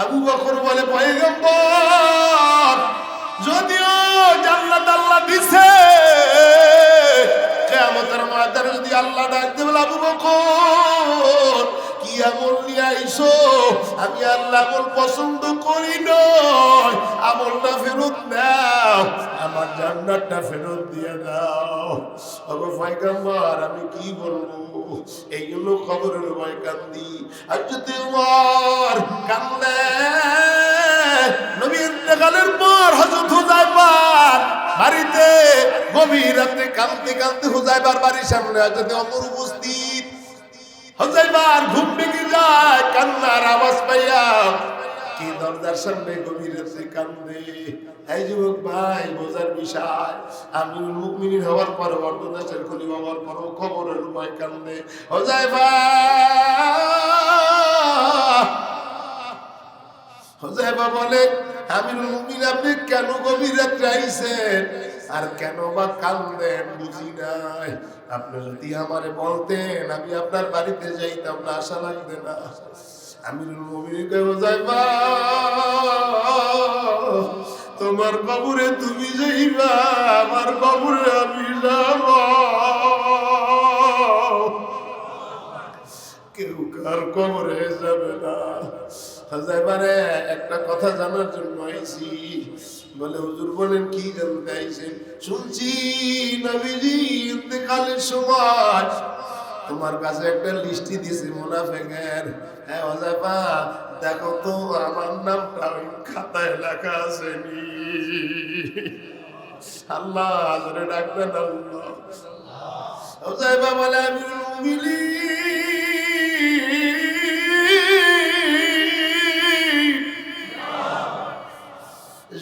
আবু বকর বলে পয়গম্বর যদিও জান্নাত আল্লাহ দিছে, কিয়ামতের ময়দানে যদি আল্লাহ ডাক দেবে আবু বকর কি আমল নিয়ে আইছো? আমি আল্লাহ আমল পছন্দ করি নয়, আমলটা ফেরত নাও, আমার জান্নাতটা ফেরত দিয়ে দাও। ওগো পয়গম্বর আমি কি বলবো? এই জন্য কবরের ভয় কান্দি। আর যদি উমর কান্দে, নবী ইন্তেকালের পর হযরত হুযায়ফা বাড়িতে গভীর রাতে কাঁদতে কাঁদতে হুযায়ফার বাড়ির সামনে হযরত ওমর উপস্থিত। হুযায়ফার ঘুম ভেঙে যায় কান্নার আওয়াজ পাইয়া। কি দরজার সামনে গভীর রাতে কান্দে? এই যুবক ভাই বোঝার বিষয়, আমিরুল মুমিনিন হওয়ার পর অর্ধদেশের খলিফা হওয়ার পর কবরের ভয় কান্দে। হুযায়ফা, হুযায়ফা বলে আমিরুল মুমিনিন আপনি কেন গভীর রাতে আইছেন আর কেন বা কান্দেন বুঝি নাই। আপনি যদি আমারে বলতেন আমি আপনার বাড়িতে যাইতাম না, আশা লাগবে না। আমিরুল মুমিনিন কয় হুযায়ফা তোমার কবরে তুমি যাইবা, আমার কবরে আমি যাব। কেউ কার কবরে যাবে না। হুযায়ফারে একটা কথা জানার জন্য আইছি। বলে হুজুর বলেন কি জানতে আইছেন? শুনছি নবীজি ইন্তেকালের সময় তোমার কাছে একটা লিস্টি দিয়েছে মুনাফিকের। হ্যাঁ হুযায়ফা দেখো তো আমার নামটা ওই খাতায় লেখা আছে নি? আল্লাহ জোরে ডাকবেন আল্লাহ। হুযায়ফা বলে আমিরুল মুমিনিন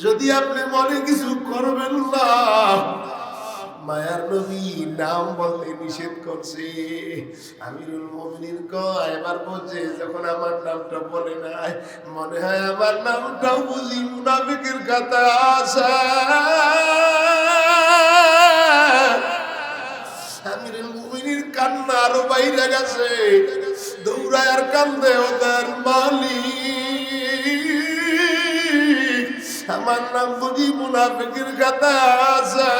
যদি আপনি মনে কিছু করবেন না, মায়ার নবী নাম বলতে নিষেধ করছে। আমিরুল মুমিনিন কয় এবার বলছে যখন আমার নামটা বলে নাই মনে হয় আমার নামটাও বুঝি মুনাফিকের কথা আছে। আমিরুল মুমিনিন কান্না আরো বাইরে গেছে, দৌড়ায় আর কান্দে ওদের মালিক আমার নাম বুঝি মুনাফিকের কথা আছে।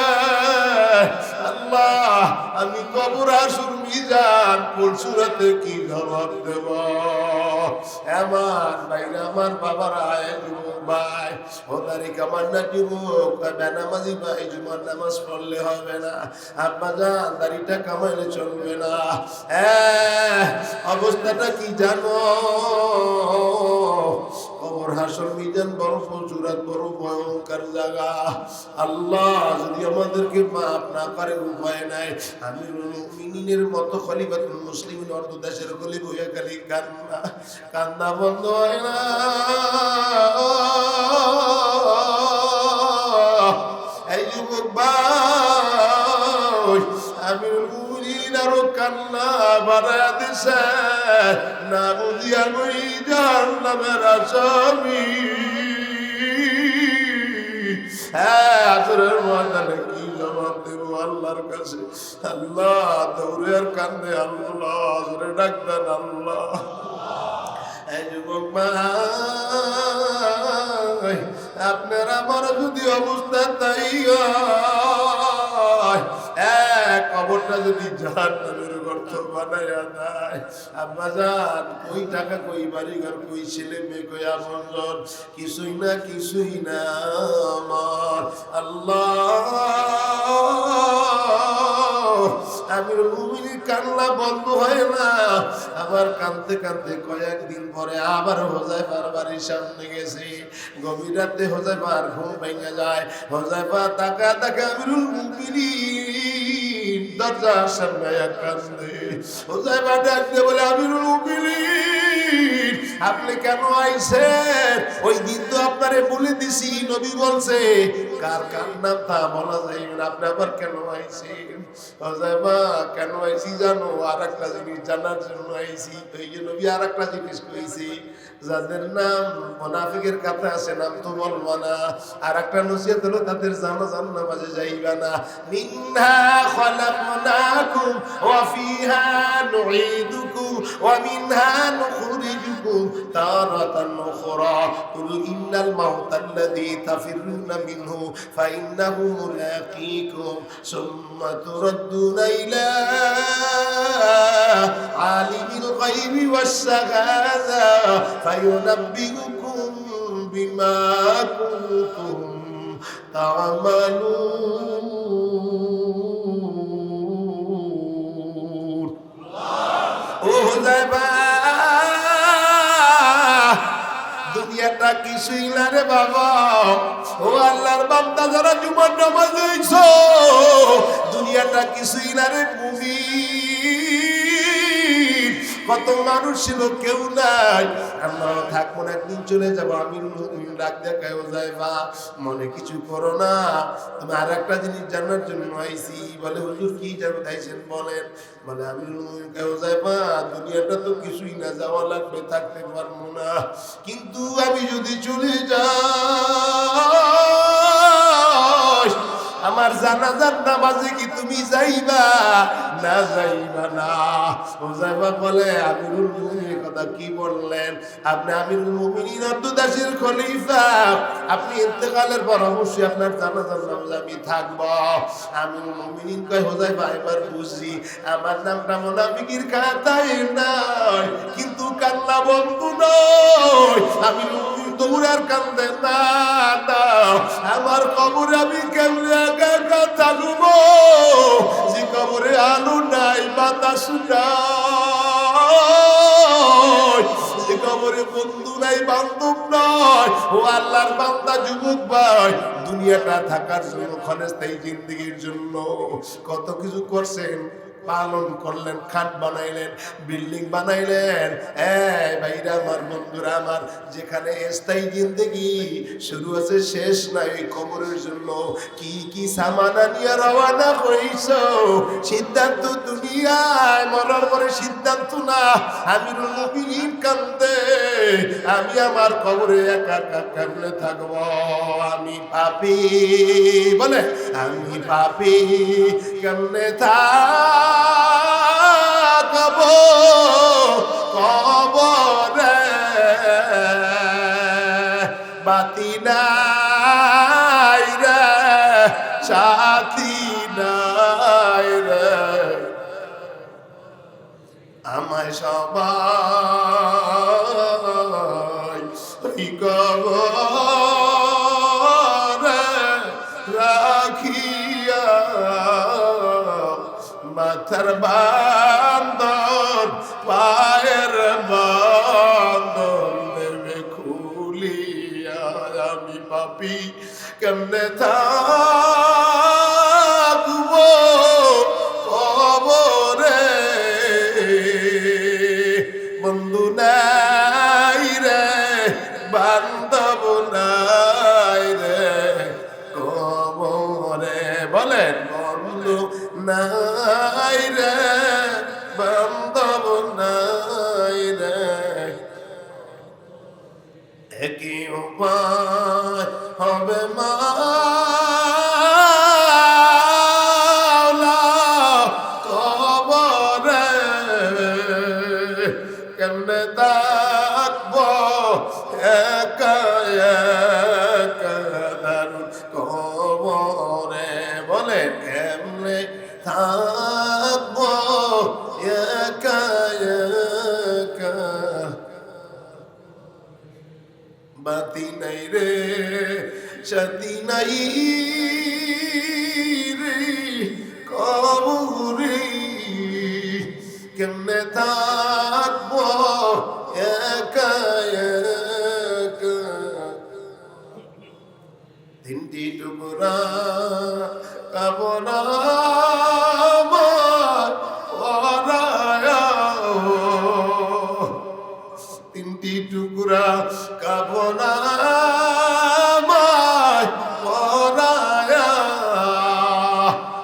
আল্লাহ আমি কবর আসুর মিজান পরশুরাতে কি জবাব দেব? আমার ভাইরা আমার বাবারা যুবক ভাই ও তারিখ আমার না যুবক বেনামাজি ভাই জুমার নামাজ পড়লে হবে না, আব্বা জান দাড়িটা কামাইলে চলবে না। অবস্থাটা কি জানো? কবর হাসর মিজান বড় ফজুরাত বড় ভয়ঙ্কর জায়গা। আল্লাহ যদি আমাদেরকে মাফ না করে উপায় নাই। আমিরুল মুমিনিনের মতো খলিফাতুল মুসলিমিন অর্ধ দেশের গলি বইয়া খালি কান্না, কান্না বন্ধ হয় না। এই যুবক ভাই আমিরুল মুমিনিন আরো কান্না বাড়ায়া দিছে, না বুঝিয়া নই জাহান্নামের আসামি। হ্যাঁ আসরের ময়দানে কি জবাব দেব আল্লাহর কাছে? আল্লাহ দৌড়ে আর কান্দে আল্লাহ আসরে ডাকতেন আল্লাহ। এই যুবক ভাই আপনার আমার যদি অবস্থা তাই হয়, এক কবরটা যদি জাহান্নামের গর্ত বানায়া দেয়, আব্বা জান কই টাকা কই বাড়ি ঘর কই ছেলে মেয়ে কই আপনজন, কিছুই না আমার আল্লাহ। আমিরুল মুমিনিন কান্না বন্ধ হয় না, আবার কাঁদতে কাঁদতে কয়েকদিন পরে আবার হোজাইফার বাড়ির সামনে গেছে। গভীর রাতে হোজাইফার ঘুম ভেঙে যায়। হোজাইফা তাকা আমিরুল মুমিনিন দরজার সামনে কাঁদে। হোজাইফা ডাক দিয়ে বলে, আমিরুল মুমিনিন আপনি কেন আইছেন? ওই দিন তো আপনারে বলে দিছি, নবী বলছে কার নাম তা বলা যায় না, আপনি আবার কেন আইছেন? হোজাইফা কেন আইছি জানো? আর একটা জিনিস জানার জন্য আইছি। এই যে নবী আর একটা জিনিস কইছি, যাদের নাম মুনাফিকের কাছে আছে নাম তো বলবো না। আর একটা নসিহত হলো তাদের জানাজার নামাজে যাইবা না। মিনহা খালাকনাকুম ওয়া ফিহা নুঈদুকুম ওয়া মিনহা নুখরিজুকুম তারাতান উখরা কুল ইন্নাল মাউতাল্লাযী তাফিরুনা মিনহু ফাইন্নাহু মুলাকীকুম সুম্মা তুরাদ্দুনা ইলা আলিমিল গায়বি ওয়াশ শাহাদা ফায়ুনাব্বিউকুম বিমা কুনতুম তা'মালুন। ও হুযায়ফা, দুনিয়াটা কিছুই না রে বাবা। ও আল্লাহর বান্দা যারা জুমার নামাজ হইছো, দুনিয়াটা কিছুই না রে মুমিন। কত মানুষ ছিল, কেউ নাই। আমরা থাকবো না, একদিন চলে যাবো। আমি ডাক দেখায় হোজাইফা, মনে কিছু করো না, তুমি আর একটা জিনিস জানার জন্য আইছি। বলে হুজুর কি জানতে আইছেন বলেন? বলে আমি হোজাইফা দুনিয়াটা তো কিছুই না, যাওয়া লাগবে, থাকতে পারবো না। কিন্তু আমি যদি চলে যাই, আমার জানাজার নামাজে কি তুমি যাইবা না যাইবা না? হোজাইফা বলে, আমিরুল মুমিনিনের কথা কি বললেন আপনি? আমিরুল মুমিনিন অর্ধদাসের খলিফা, আপনি ইন্তেকালের পর অবশ্যই আপনার জানাজার নামাজে আমি থাকবো। আমিরুল মুমিনিন কয়, হোজাইফা এবার বুঝছি, আমার নামটা মুনাফিকের খাতায় নাই, কিন্তু কান্না বন্ধ নয়। আমিরুল মুমিনিন দৌড়ার কান্দে, না আমার কবরে আমি কেমনে একা একা থাকবো? যে কবরে আলো নাই, বাতাস নাই, যে কবরে বন্ধু নাই, বান্ধব নাই। ও আল্লাহর বান্দা যুবক ভাই, দুনিয়াটা থাকার জন্য, ক্ষণস্থায়ী জিন্দেগির জন্য কত কিছু করছেন, পালন করলেন, খাট বানাইলেন, বিল্ডিং বানাইলেন। ভাইরা আমার, বন্ধুরা আমার, যেখানে স্থায়ী জিন্দেগি শুরু আছে শেষ নাই, কবরের জন্য কি কি সামানা নিয়ে রওনা হইছ। সিদ্ধান্ত দুনিয়ায় মরার পরে সিদ্ধান্ত না। আমিরুল মুমিনিন কান্দে, আমি আমার কবরে একা একা কেমনে থাকবো? আমি পাপী, বলে আমি পাপী, কেমনে থাকবো কবরে? বাতি নাই রে, সাথী নাই রে, আমায় সবাই ওই কবরে রাখিয়া, মাথার বান্দর পায়ের বান্দর নেবে খুলিয়া। আমি পাপী, কেমনে থাকবো কবরে? বন্ধু নাই রে, বান্ধব নাই রে কবরে। বলেন, বন্ধু নাই রে, বান্ধব নাই রে, একই উপায় হবে মাওলা কবরে। কেমনে থাকবো একা একা থাকবো একা একা, বাতি নাই রে সাথী নাই রে কবরে, কেমনে থাকবো একা একা। তিনটি টুকরা কামনা তিনটি টুকরা কামনা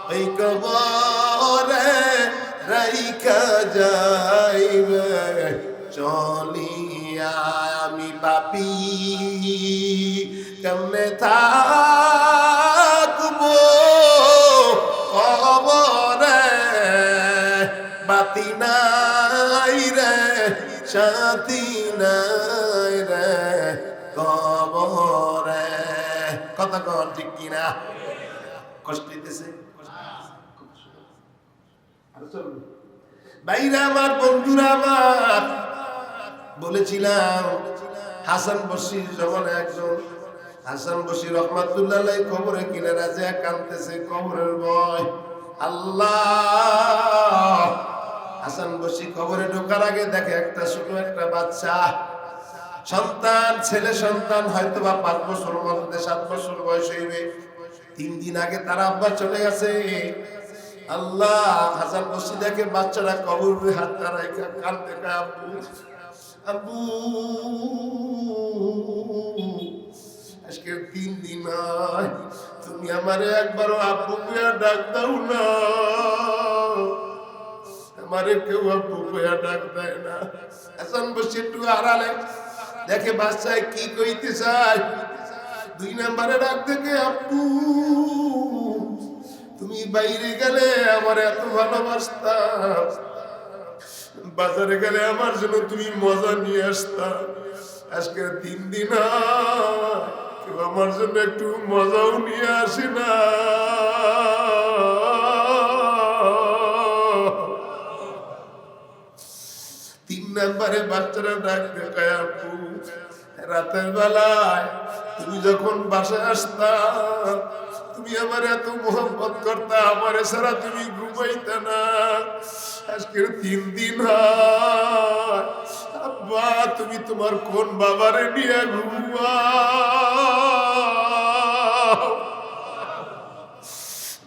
ওই কবরে রাইখা যাইবে চলিয়া, আমি পাপী কেমনে থাকবো কবরে, বাতি নাই রে সাথী নাই রে কবরে। কথা কর ঠিক কিনা? কষ্ট দিতেছে ভাইরা আমার, বন্ধুরা আমার। বলেছিলাম হাসান বসরির জমানায় একজন হাসান বসরি রহমাতুল্লাহ আলাইহি কবরে কিনারা যে কাঁদতেছে, কবরের ভয়। আল্লাহ, হাসান বসরি কবরে ঢোকার আগে দেখে একটা ছোট একটা বাচ্চা সন্তান, ছেলে সন্তান, হয়তো বা 5 বছর মধ্যে 7 বছর বয়স হইবে। 3 দিন আগে তার আব্বা চলে গেছে। আল্লাহ, হাসান বসরি দেখে বাচ্চারা কবরে হাতটা রাখা কাঁদতে, আব্বু আব্বু আজকে 3 দিন হয় তুমি আমারে একবারও আব্বু কইয়া ডাক দাও না, আমারে কেউ আব্বু কইয়া ডাক দেয় না। হাসান বসরি একটু আড়ালে দেখে বাচ্চায় কি কইতে চায়। 2 নম্বরে ডাক দেখে, আব্বু তুমি বাইরে গেলে আমার এত ভালোবাসতা, বাজারে গেলে আমার জন্য তুমি মজা নিয়ে আসতা, আজকে 3 দিন কেউ আমার জন্য একটু মজাও নিয়ে আসে না। 3 নম্বরে বাচ্চারা ডাক দেখায়, আপু রাতের বেলায় তুমি যখন বাসায় আসতা, তুমি আমার এত মোহাম্মত করতা, আমার ছাড়া তুমি ঘুমাইতা না। আজকের 3 দিন হয় আব্বা তুমি তোমার কোন বাবারে নিয়ে ঘুমাও।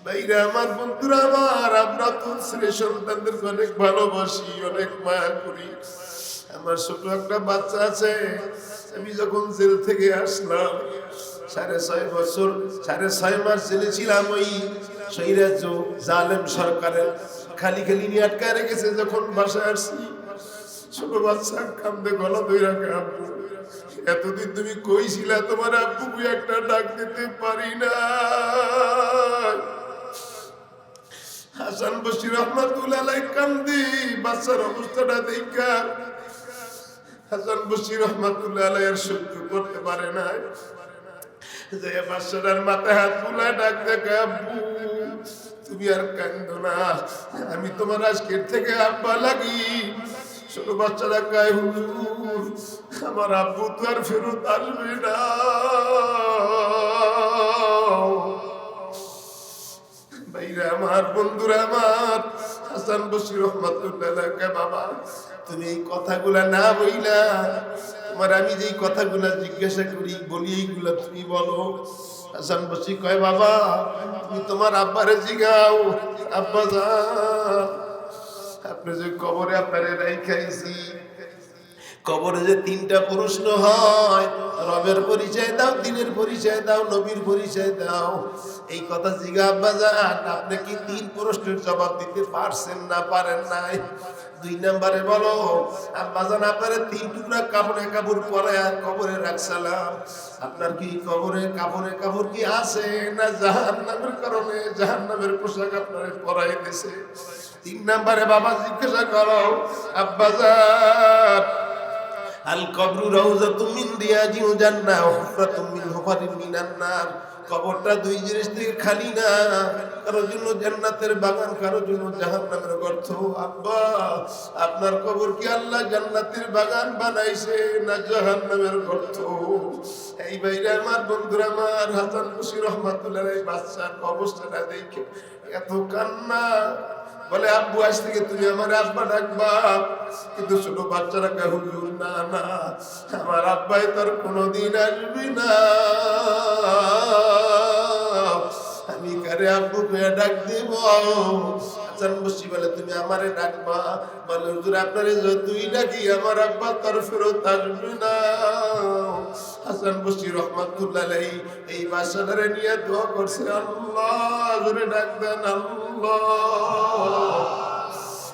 ভাইরা আমার, বন্ধুরা আমার, আমরা তো ছেলে সন্তানদের অনেক ভালোবাসি, অনেক মায়া করি। আমার ছোট একটা বাচ্চা আছে, আমি যখন জেল থেকে আসলাম 6.5 বছর 6.5 মাস জেলে ছিলাম। ওই সৈরাজ জালেম সরকারের খালি খালি নিয়ে আটকায় রেখেছে। যখন বাসায় আসছি ছোট বাচ্চা কান্দে গলা ধরে রাখে, আব্বু এতদিন তুমি কইছিলা তোমার আব্বু একটা ডাক দিতে পারি না। হাসান বসরি রহমাতুল্লাহ আলাইহি কান্দি বাচ্চার অবস্থাটা দেখা। হাসান বসরি রহমাতুল্লাহ আলাইহি আর সহ্য করতে পারে না, যে বাচ্চাটার মাথায় হাত তুলে ডাক দেখে, আব্বু তুমি আর কান্দো না, আমি তোমার আজকের থেকে আব্বা লাগি। ছোট বাচ্চারা গায়ে, হুজুর আমার আব্বু তো আর ফেরত আসবে না। ভাইরা আমার, বন্ধুরা আমার, হাসান বসরি রহমাতুল্লাহ আলাইহি, বাবা তুমি এই কথাগুলা না বইলা, তোমার আমি যে কথাগুলা জিজ্ঞাসা করি বলি এইগুলা তুমি বলো। হাসান বসরি কয়, বাবা তুমি তোমার আব্বারে জিগাও, আব্বা যান আপনি যে কবরে আপনারে রাইখাইছি, কবরে যে 3টা প্রশ্ন হয়, রবের পরিচয় দাও, দিনের পরিচয় দাও, নবীর পরিচয় দাও। এই কথা জিজ্ঞা আব্বা যান, আপনি কি 3 প্রশ্নের জবাব দিতে পারছেন না পারেন নাই? 2 নম্বরে বলো, আব্বা যান আপনারে 3 টুকরা কাপড়ে কাপড় পরায়া কবরে রাখছিলাম, আপনার কি কবরে কাপড়ে কি আছে না জাহান্নামের কারণে জাহান্নামের পোশাক আপনারে পরাই দিয়েছে? 3 নম্বরে বাবা জিজ্ঞাসা করো, আব্বা যান আল কবরু রাউযাতুম মিন রিয়াজিল জান্নাহ ওয়া হুফরাতুম মিন হুফারিন মিনান নার, কবরটা দুই জিনিস থেকে খালি না, কারোর জন্য জান্নাতের বাগান, কারোর জন্য জাহান্নামের গর্ত। আব্বা, আপনার কবর কি আল্লাহ জান্নাতের বাগান বানাইছে না জাহান্নামের গর্ত? এই বাইরে আমার বন্ধুরা, আমার হাসান বশির রহমাতুল্লাহ এই বাচ্চার অবস্থাটা দেখে এত কান্না। বলে আব্বু আজ থেকে তুমি আমার আব্বা ডাকবা। কিন্তু ছোট বাচ্চারা কে হুজুর না না, আমার আব্বাই তোর কোনোদিন আসবি না, আমি কারে আব্বু কে ডাক দিব? হাসান বশির বলে তুমি আমারে ডাকবা। বলে হুজুর আপনারে যতই ডাকি আমার আব্বা তোর ফেরত আসবে না। হাসান বশির রহমাতুল্লাহ আলাইহি এই বাচ্চাটারে নিয়ে দোয়া করছে, আল্লাহ জোরে ডাক দেন আল্লাহ।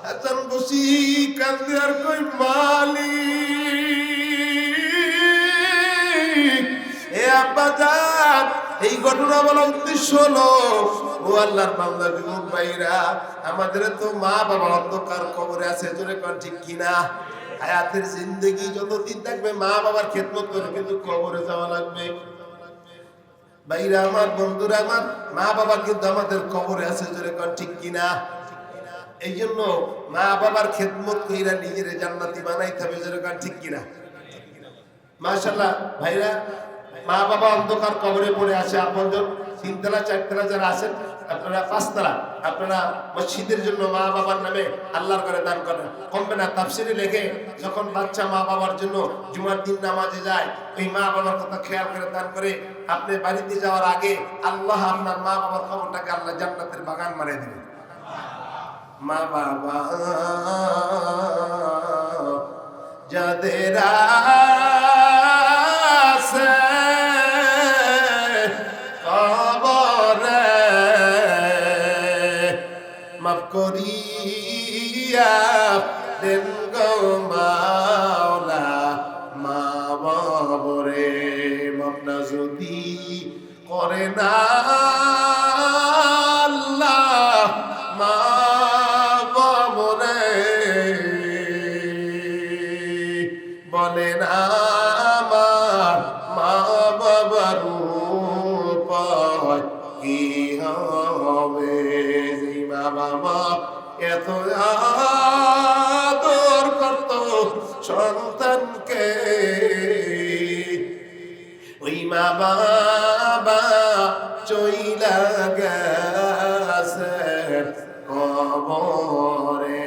হাসান বশির কান্দে আর কই মালিক, এ আব্বা জান, এই ঘটনা বলার উদ্দেশ্য হলো, ও আল্লাহর বান্দা যুবক ভাইরা, আমাদের তো মা বাবা অন্ধকার কবরে আছে, জোরে কোন ঠিক কিনা? হায়াতের জিন্দেগি যতদিন থাকবে মা বাবার খেদমত করে, কিন্তু কবরে যাওয়া লাগবে। ভাইরা আমার, বন্ধুরা আমার, মা বাবা কিন্তু আমাদের কবরে আছে, জোরে কোন ঠিক কিনা? এই জন্য মা বাবার খেদমত কইরা নিজের জান্নাতি বানাইতে হবে, জোরে কোন ঠিক কিনা? মাশাআল্লাহ ভাইরা, মা বাবা অন্ধকার কবরে পড়ে আছে, আপনজন তিনতলা চারতলা যারা আছেন, আপনারা পাঁচতলা, আপনারা মসজিদের জন্য মা বাবার নামে আল্লাহর ঘরে দান করেন, কমবে না। তাফসিরে লেখে যখন বাচ্চা মা বাবার জন্য জুমার দিন নামাজে যায়, ওই মা বাবার কথা খেয়াল করে দান করে, আপনি বাড়িতে যাওয়ার আগে আল্লাহ আপনার মা বাবার খবরটাকে আল্লাহ জান্নাতের বাগান বানিয়ে দিবেন। মা বাবা যাদের আছে কবরে, মাফ করিয়া দেন গো মাওলা মা বাবরে, মাফ না যদি করে না আল্লাহ মা বাবরে, বলেন আমার মা বাবার উপায় কি হবে? মা বাবা এত আদর করত সন্তানকে, ওই মা বাবা চইলা গেছে কবরে।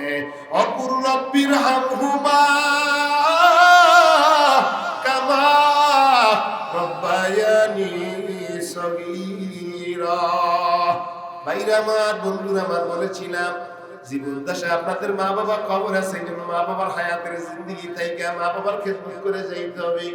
অকুর রব্বির হামহুমা কামা রব্বায়ানি সগীরা। ভাইরা আমার, বন্ধুরা আমার, বলেছিলাম জীবন দশায় আপনাদের মা বাবা কবর আছে, কিন্তু মা বাবার হায়াতের জিন্দেগি থেকে মা বাবার খেদমত করে যাইতে হবে।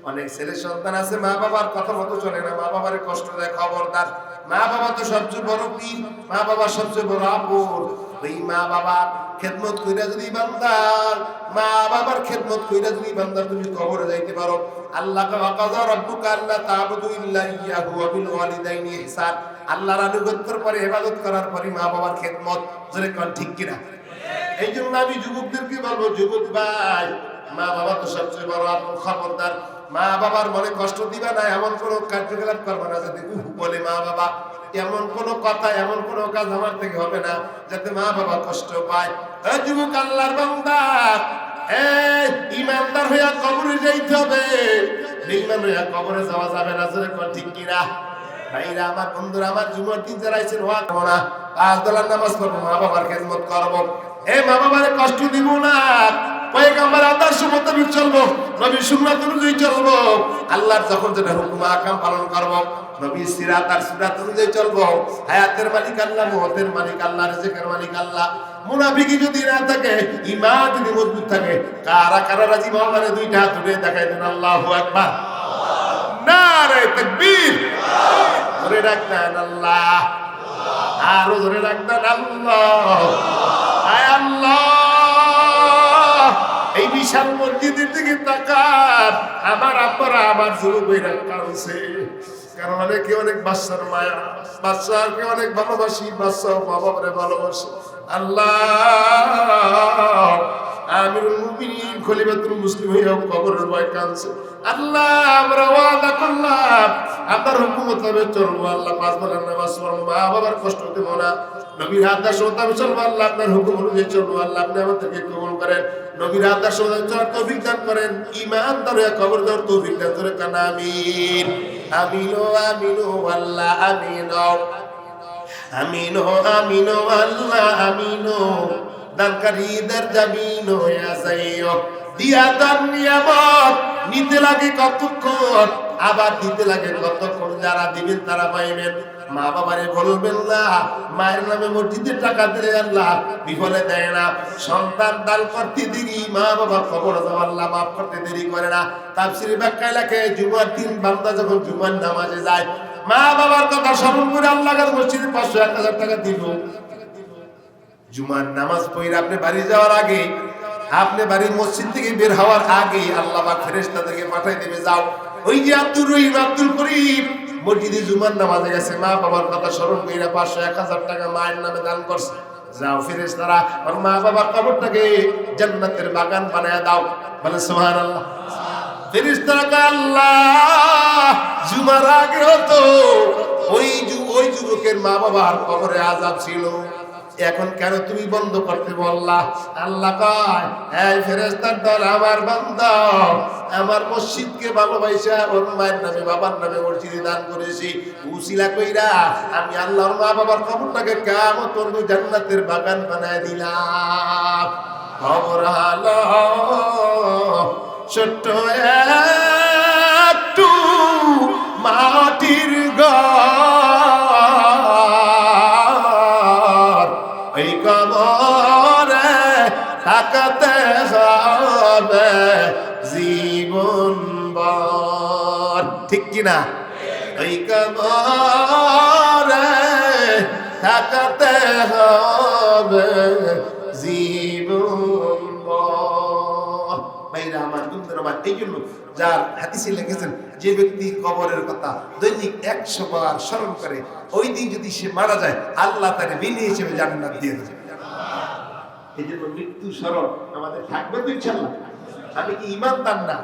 অনেক ছেলে সন্তান আছে মা বাবার কথা মতো চলে না, মা বাবার কষ্ট দেয়, খবরদার। মা বাবা তো সবচেয়ে বড় পীর, মা বাবা সবচেয়ে বড় আপন। ওই মা বাবা খেদমত কইরা যদি বান্দার, মা বাবার খেদমত কইরা যদি বান্দার তুমি কবরে যাইতে পারো, আল্লাহ কাযা রাব্বুকা আল্লা তা'বুদু ইল্লা ইয়্যাহু ওয়া বিল ওয়ালিদাইনি ইহসান, আল্লাহর আনুগত্যের পরে ইবাদত করার পরে মা বাবার খেদমত, জোরে কোন ঠিক কিনা? এই জন্য আমি যুবকদেরকে বলবো, যুবক ভাই, মা বাবা তো সবচেয়ে বড় আপন, খবরদার মা বাবার মনে কষ্ট দিবা না, এমন কোনো কার্যকলাপ করবে না যাতে বলে মা বাবা, এমন কোনো কথা, এমন কোনো কাজ আমার থেকে হবে না যাতে মা বাবা কষ্ট পায়। যুবক আল্লাহর বান্দা, ইমানদার হইয়া কবরে যাইতে হবে, বেঈমান হইয়া কবরে যাওয়া যাবে না, জোরে কোন ঠিক কিনা? ভাইরা আমার, বন্ধুরা আমার, জুমার দিন যারা আইছেন ওয়া করোনা, পাঁচ দলার নামাজ পড়বো, মা বাবার খেদমত করবো, মা বাবারে কষ্ট দিব না, পয়গম্বর আদর্শ মোতাবেক চলবো, নবীর সুন্নাত অনুযায়ী চলবো, আল্লাহর যখন যেটা হুকুম আহকাম পালন করবো, নবীর সিরাত আর সুন্নাত অনুযায়ী চলবো। হায়াতের মালিক আল্লাহ, মওতের মালিক আল্লাহ, রিজিকের মালিক আল্লাহ। মুনাফিকি যদি না থাকে, ঈমান যদি মজবুত থাকে, কারা কারা রাজি মহল্লারে দুইটা হাত উঠে দেখাই দেন আল্লাহু আকবার, নারে তাকবীর, ধরে রাখতেন আল্লাহ, আরো ধরে রাখতেন আল্লাহ। আয় আল্লাহ, এই বিশাল মসজিদের দিকে তাকান, আমার আব্বারা আমার যুবকেরা কাঁদছে, কারণ অনেকে অনেক বাচ্চার মায়া, বাচ্চাকে অনেক ভালোবাসি, বাচ্চা মা বাবারে ভালোবাসে। আল্লাহ, আমিরুল মুমিনিন খলিফাতুল মুসলিম হইয়া কবরের ভয় কাঁদছে। আল্লাহ, আমরা ওয়াদা করলাম আপনার হুকুম মোতাবেক চলবো আল্লাহ, 5 ওয়াক্ত নামাজ পড়বো, মা বাবার কষ্ট দেব না, নবীর আদর্শ মোতাবেক চলবো আল্লাহ, আপনার হুকুম অনুযায়ী চলবো আল্লাহ, আপনি আমাদেরকে কবুল করেন, নবীর আদর্শ মোতাবেক চলার তৌফিক দান করেন, ঈমানদার হয়ে কবর দেওয়ার তৌফিক দান করেন, কানা আমিন আমিন ও আমিন ও আল্লাহ আমিন ও আমিন ও আমিন ও আল্লাহ আমিন ও দানকারীদের জামিন হয়ে যাইও, দিয়া দান নিয়ামত নিতে লাগে কতক্ষণ, আবার দিতে লাগে কতক্ষণ, যারা দিবেন তারা পাইবেন। মা বাবারে বলবেন না মায়ের নামে মসজিদে টাকা দিলে আল্লাহ বিফলে দেয় না, সন্তান দান করতে দেরি, মা বাবার খবর দাও আল্লাহ মাফ করতে দেরি করে না। তাফসীরে ব্যাখ্যায় লেখে জুমার দিন বান্দা যখন জুমার নামাজে যায়, মা বাবার কথা স্মরণ করে আল্লাহর মসজিদে 500-1000 টাকা দিল। জুমার নামাজ পড়ে আপনি বাড়ি যাওয়ার আগে, আপনি বাড়ির মসজিদ থেকে বের হওয়ার আগে আল্লাহ পাক ফেরেশতাদেরকে পাঠিয়ে দেবে, যাও ওই যে আব্দুর রহিম আব্দুল করিম মসজিদে জুমার নামাজে গেছে, মা বাবার কথা স্মরণ করে 500-1000 টাকা মায়ের নামে দান করছে, যাও ফেরেশতারা ওর মা বাবার কবরটাকে জান্নাতের বাগান বানায় দাও, বলে সুবহানাল্লাহ। ফেরেশতারা আল্লাহ জুমার আগে হতো ওই যুবকের মা বাবার কবরে আযাব ছিল, এখন কেন তুমি বন্ধ করতে বললা? আল্লাহ কয়, এই ফেরেশতার দল, আমার বান্দা আমার মসজিদকে ভালোবাসা ওর মায়ের নামে বাবার নামে মসজিদে দান করেছি, উসিলা কইরা আমি আল্লাহর মা বাবার কবরটাকে কিয়ামত পর্যন্ত জান্নাতের বাগান বানায় দিলাম। খবর হলো ছোট্ট একটু মাটির ঘর, ওই কবরে থাকতে হবে জীবনভর, ঠিক কিনা? ওই কবরে থাকতে হবে জীবনভর। ভাইরা আমার, বন্ধুরা আমার, এই জন্য যার হাদিসে লিখেছেন যে ব্যক্তি কবরের কথা দৈনিক 100 বার স্মরণ করে, ওই দিন যদি সে মারা যায় আল্লাহ তাকে বিনি হিসেবে জান্নাত দিয়ে দেবে। এই জন্য মৃত্যু স্মরণ আমাদের থাকবে তো ইনশাআল্লাহ। আমি কি ইমানদার না?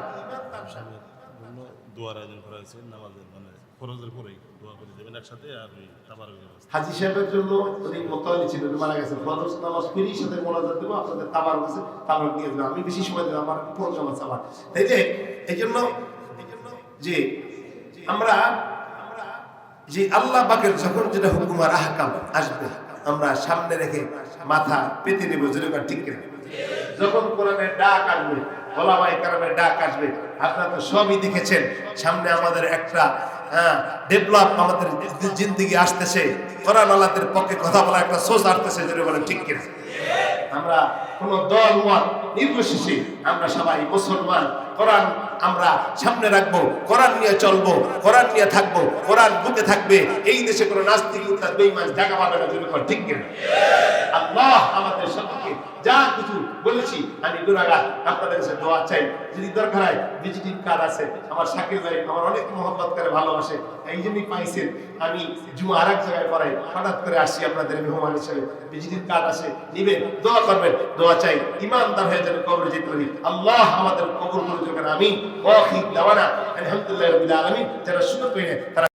দোয়ার আয়োজন করা হয়েছে নামাজের, মানে ফরজের পরেই দোয়া করে দেবেন একসাথে, আর ওই তাবারকের ব্যবস্থা।
হাজী সাহেবের জন্য উনি মোতালেব ছিলেন, মারা গেছেন, ফরজ নামাজ পড়ি সাথে মোনাজাত দেব, আপনাদের তাবারক আছে, তাবারক নিয়ে দেব, আমি বেশি সময় দেব, আমার প্রোগ্রাম আছে আমার। তাই যে এই জন্য যে আমরা যে আল্লাহ পাকের যখন যেটা হুকুম আর আহকাম আসবে আমরা সামনে রেখে মাথা পেতে নেব, যেরকম ঠিক কিনা? যখন কোরআনের ডাক আসবে, ওলামায়ে কেরামের ডাক আসবে, আপনারা তো সবই দেখেছেন, সামনে আমাদের একটা ডেভেলপ আমাদের জিন্দেগি আসতেছে, কোরআন আল্লাহদের পক্ষে কথা বলা একটা সোচ আসতেছে, যেটা বলেন ঠিক কিনা? আমরা কোন দল মত নির্বিশেষে আমরা সবাই মুসলমান, কোরআন আমরা সামনে রাখবো, কোরআন নিয়ে চলবো, কোরআন নিয়ে থাকবো, কোরআন বুকে থাকবে, এই দেশে কোনো নাস্তিক উত্তাদ বেঈমান জায়গা পাবে না, যেটা ঠিক কিনা? আল্লাহ আমাদের সবাইকে যা কিছু বলেছি আমি গুনাহগার, আপনাদের কাছে দোয়া চাই, যদি দরকার হয় ভিজিটিং কার্ড আছে, আমার শাকিল ভাই আমার অনেক মহব্বত করে ভালোবাসে, এই জন্যই পাইছেন, আমি জুমা আর এক জায়গায় পড়াই, হঠাৎ করে আসছি আপনাদের মেহমান হিসেবে, ভিজিটিং কার্ড আছে, নিবেন, দোয়া করবেন, দোয়া চাই, ইমানদার হয়ে যেন কবরে যেতে পারি, আল্লাহ আমাদের কবর করে দেবেন, আমিন। ওয়া আখির দাওয়ানা আলহামদুলিল্লাহি রাব্বিল আলামিন। যারা সুযোগ পেয়ে তারা